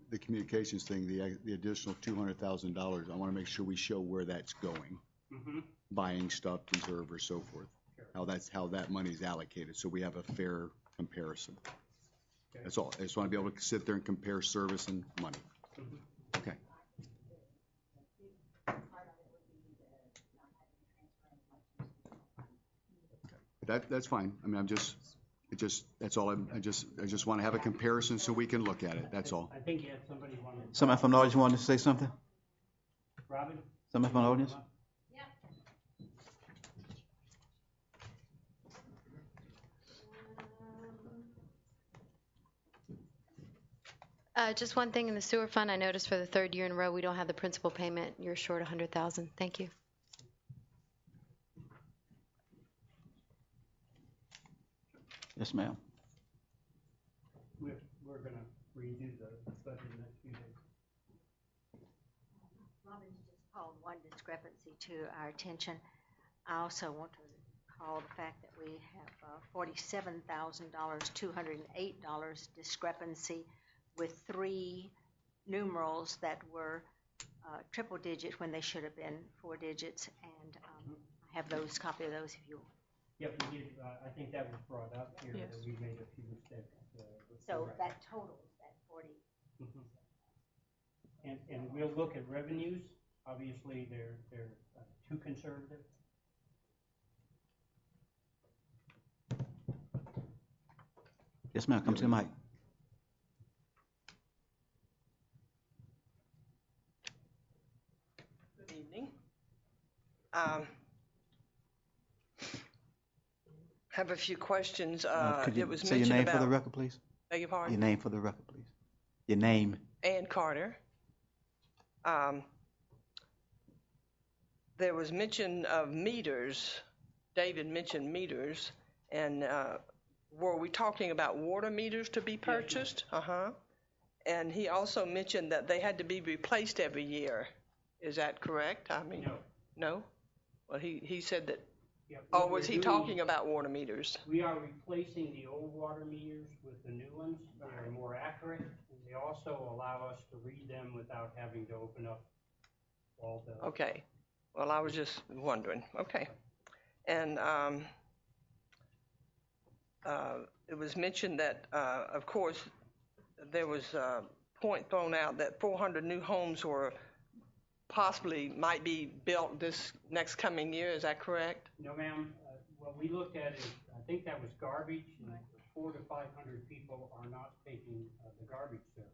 the communications thing, the additional $200,000, I want to make sure we show where that's going. Mm-hmm. Buying stuff, reserve, or so forth. Sure. How that money's allocated, so we have a fair comparison. Okay. That's all. I just want to be able to sit there and compare service and money. Mhm. Okay. That's fine. I mean, that's all. I just want to have a comparison so we can look at it. That's all. I think you had somebody wanted, Somebody from the audience wanted to say something? Robin? Somebody from the audience? Just one thing in the sewer fund, I noticed for the third year in a row, we don't have the principal payment. You're short 100,000. Thank you. Yes, ma'am. We're gonna redo the budget in the next few days. Robin's just called one discrepancy to our attention. I also want to call the fact that we have $47,000, $208 discrepancy with 3 numerals that were triple digit when they should have been 4 digits, and I have those, copy of those if you. Yep, we did, I think that was brought up here, Yes. that we made a few mistakes. So that totals that 40. Mhm. And we'll look at revenues, obviously, they're too conservative. Yes, ma'am. Come to the mic. Good evening. Have a few questions. Could It you was say your mentioned name for the about, record, please? beg your Your pardon? name for the record, please. Your name. Ann Carter. There was mention of meters. David mentioned meters, and were we talking about water meters to be purchased? Uh-huh. And he also mentioned that they had to be replaced every year. Is that correct? I mean, No. no? Well, he said that, Yep, or what was we're he doing- talking about water meters? We are replacing the old water meters with the new ones. They are more accurate, and they also allow us to read them without having to open up all the. Okay. Well, I was just wondering. Okay. And it was mentioned that, of course, there was a point thrown out that 400 new homes were possibly might be built this next coming year. Is that correct? No, ma'am. What we looked at is, I think that was garbage, and 400 to 500 people are not taking the garbage service.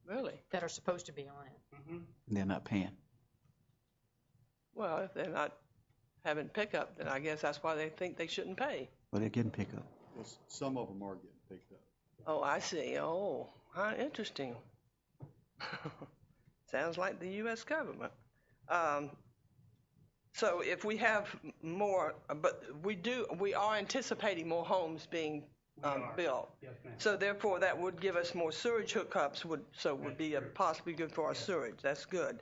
Really? That are supposed to be on it. Mm-hmm. They're not paying. Well, if they're not having pickup, then I guess that's why they think they shouldn't pay. Well, they're getting pickup. Some of them are getting picked up. Oh, I see. Oh, how interesting. Sounds like the U.S. government. So if we have more, but we are anticipating more homes being are. built. Yes, ma'am. So therefore, that would give us more sewage hookups, would be possibly good for our sewage. That's good.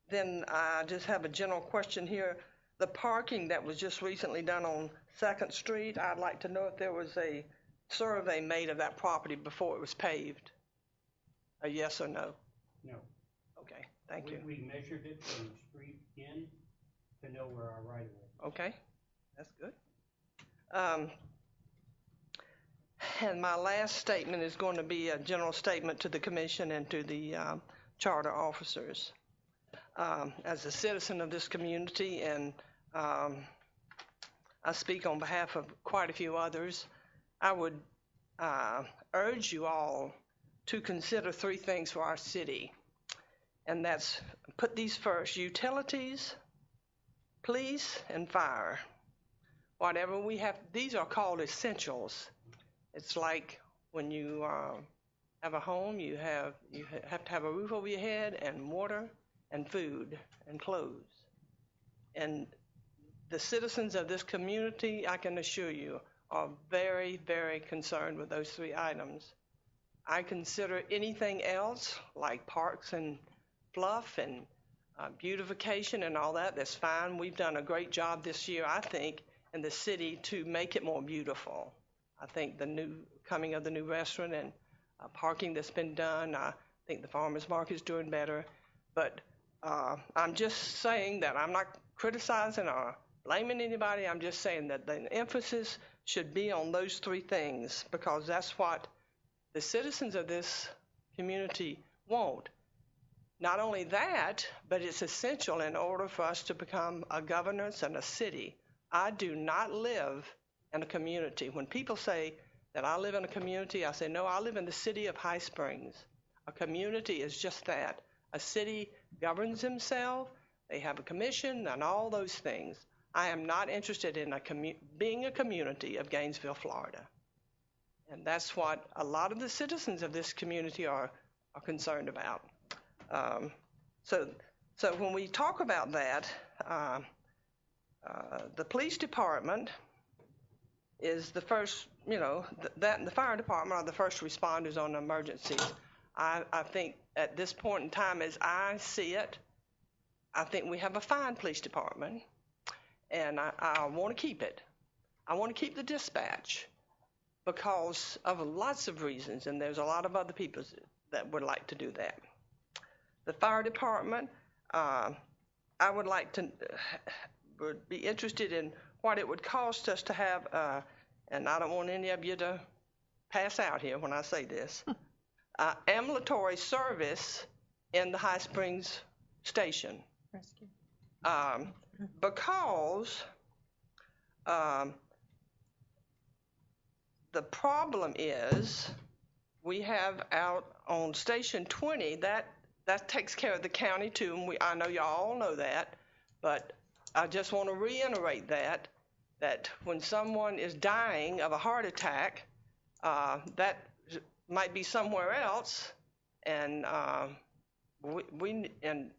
Then I just have a general question here. The parking that was just recently done on 2nd Street, I'd like to know if there was a survey made of that property before it was paved. A yes or no? No. Okay, thank you. We measured it from the street in to know where our right of way. Okay, that's good. And my last statement is going to be a general statement to the commission and to the charter officers. As a citizen of this community, and I speak on behalf of quite a few others, I would urge you all to consider 3 things for our city. And that's, put these first: utilities, police, and fire. Whatever we have, these are called essentials. It's like when you have a home, you have to have a roof over your head, and water, and food, and clothes. And the citizens of this community, I can assure you, are very, very concerned with those 3 items. I consider anything else, like parks and fluff and beautification and all that, that's fine. We've done a great job this year, I think, in the city to make it more beautiful. I think the new coming of the new restaurant and parking that's been done, I think the farmers market is doing better. But I'm just saying that I'm not criticizing or blaming anybody. I'm just saying that the emphasis should be on those 3 things, because that's what the citizens of this community want. Not only that, but it's essential in order for us to become a governance and a city. I do not live in a community. When people say that I live in a community, I say, no, I live in the city of High Springs. A community is just that. A city governs themselves, they have a commission, and all those things. I am not interested in being a community of Gainesville, Florida. And that's what a lot of the citizens of this community are concerned about. So when we talk about that, the police department is the first, that and the fire department are the first responders on emergencies. I think at this point in time, as I see it, I think we have a fine police department, and I want to keep it. I want to keep the dispatch because of lots of reasons, and there's a lot of other people that would like to do that. The fire department, I would be interested in what it would cost us to have, and I don't want any of you to pass out here when I say this, ambulatory service in the High Springs station. Rescue. Because the problem is we have out on Station 20, that takes care of the county too, and I know y'all all know that, but I just want to reiterate that when someone is dying of a heart attack, that might be somewhere else, and and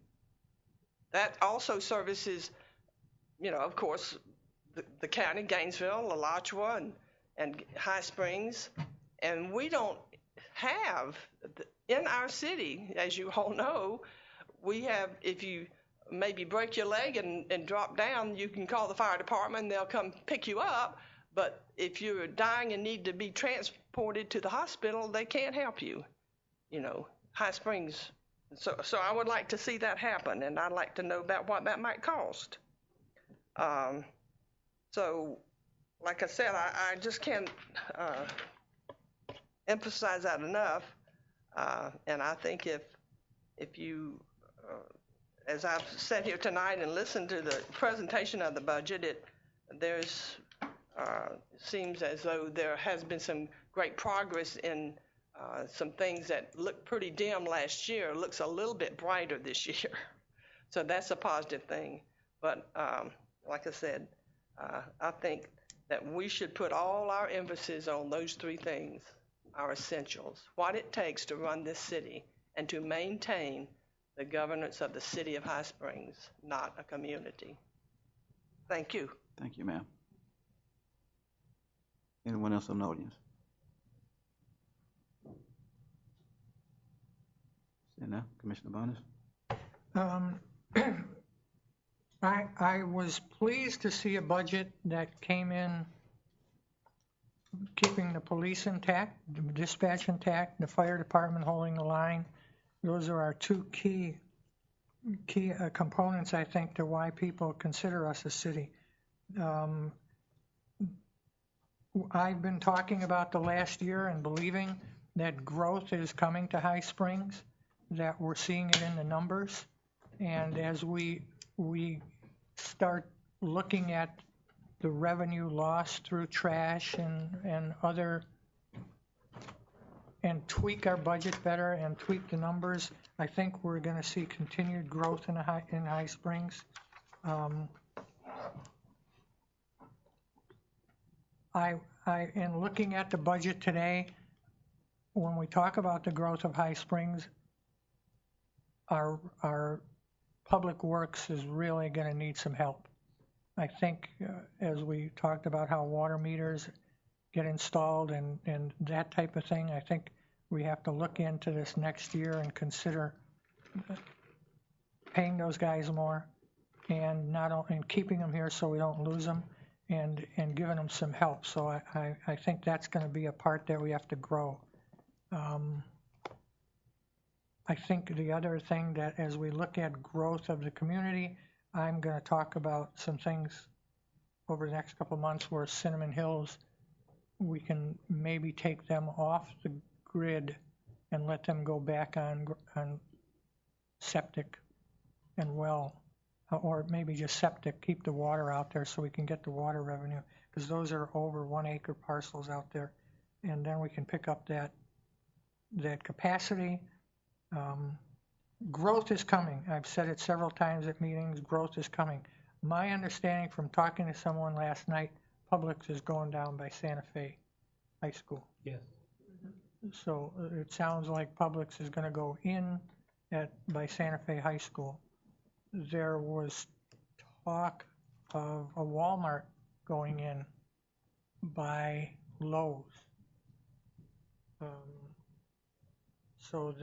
that also services, of course, the county, Gainesville, Alachua, and High Springs, and we don't have in our city, as you all know, we have, if you maybe break your leg and drop down, you can call the fire department and they'll come pick you up. But if you're dying and need to be transported to the hospital, they can't help you. High Springs. So I would like to see that happen, and I'd like to know about what that might cost. So, like I said, I just can't emphasize that enough. And I think if you, as I've sat here tonight and listened to the presentation of the budget, there's seems as though there has been some great progress in some things that looked pretty dim last year. Looks a little bit brighter this year. So that's a positive thing. But like I said, I think that we should put all our emphasis on those 3 things, our essentials, what it takes to run this city and to maintain the governance of the city of High Springs, not a community. Thank you. Thank you, ma'am. Anyone else in the audience? Seeing none, Commissioner Barnes? I was pleased to see a budget that came in keeping the police intact, the dispatch intact, the fire department holding the line. Those are our two key components, I think, to why people consider us a city. I've been talking about the last year and believing that growth is coming to High Springs, that we're seeing it in the numbers. And as we start looking at the revenue lost through trash and other, and tweak our budget better and tweak the numbers, I think we're going to see continued growth in High Springs. In looking at the budget today, when we talk about the growth of High Springs, our public works is really going to need some help. I think, as we talked about how water meters get installed and that type of thing, I think we have to look into this next year and consider paying those guys more and keeping them here so we don't lose them and giving them some help. So I think that's going to be a part that we have to grow. I think the other thing that as we look at growth of the community, I'm going to talk about some things over the next couple of months where Cinnamon Hills, we can maybe take them off the grid and let them go back on septic and well, or maybe just septic, keep the water out there so we can get the water revenue, because those are over 1 acre parcels out there. And then we can pick up that capacity. Growth is coming. I've said it several times at meetings, growth is coming. My understanding from talking to someone last night, Publix is going down by Santa Fe High School. Yes. So it sounds like Publix is going to go in by Santa Fe High School. There was talk of a Walmart going in by Lowe's. So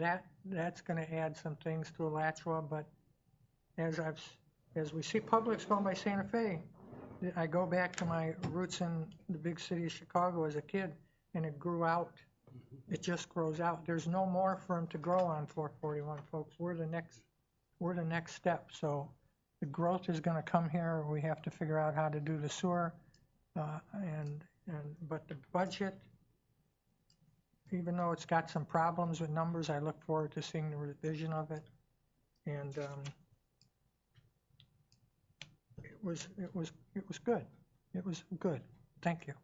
that's going to add some things to Alachua, but as we see Publix going by Santa Fe, I go back to my roots in the big city of Chicago as a kid, and it grew out. It just grows out. There's no more for them to grow on 441, folks. We're the next step. So the growth is going to come here. We have to figure out how to do the sewer, but the budget, even though it's got some problems with numbers, I look forward to seeing the revision of it. And it was good. It was good. Thank you.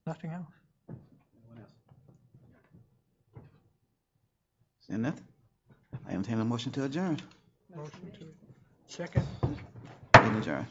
Nothing else. Anyone else? Seeing nothing? I entertain a motion to adjourn. Motion to second. Meeting adjourned.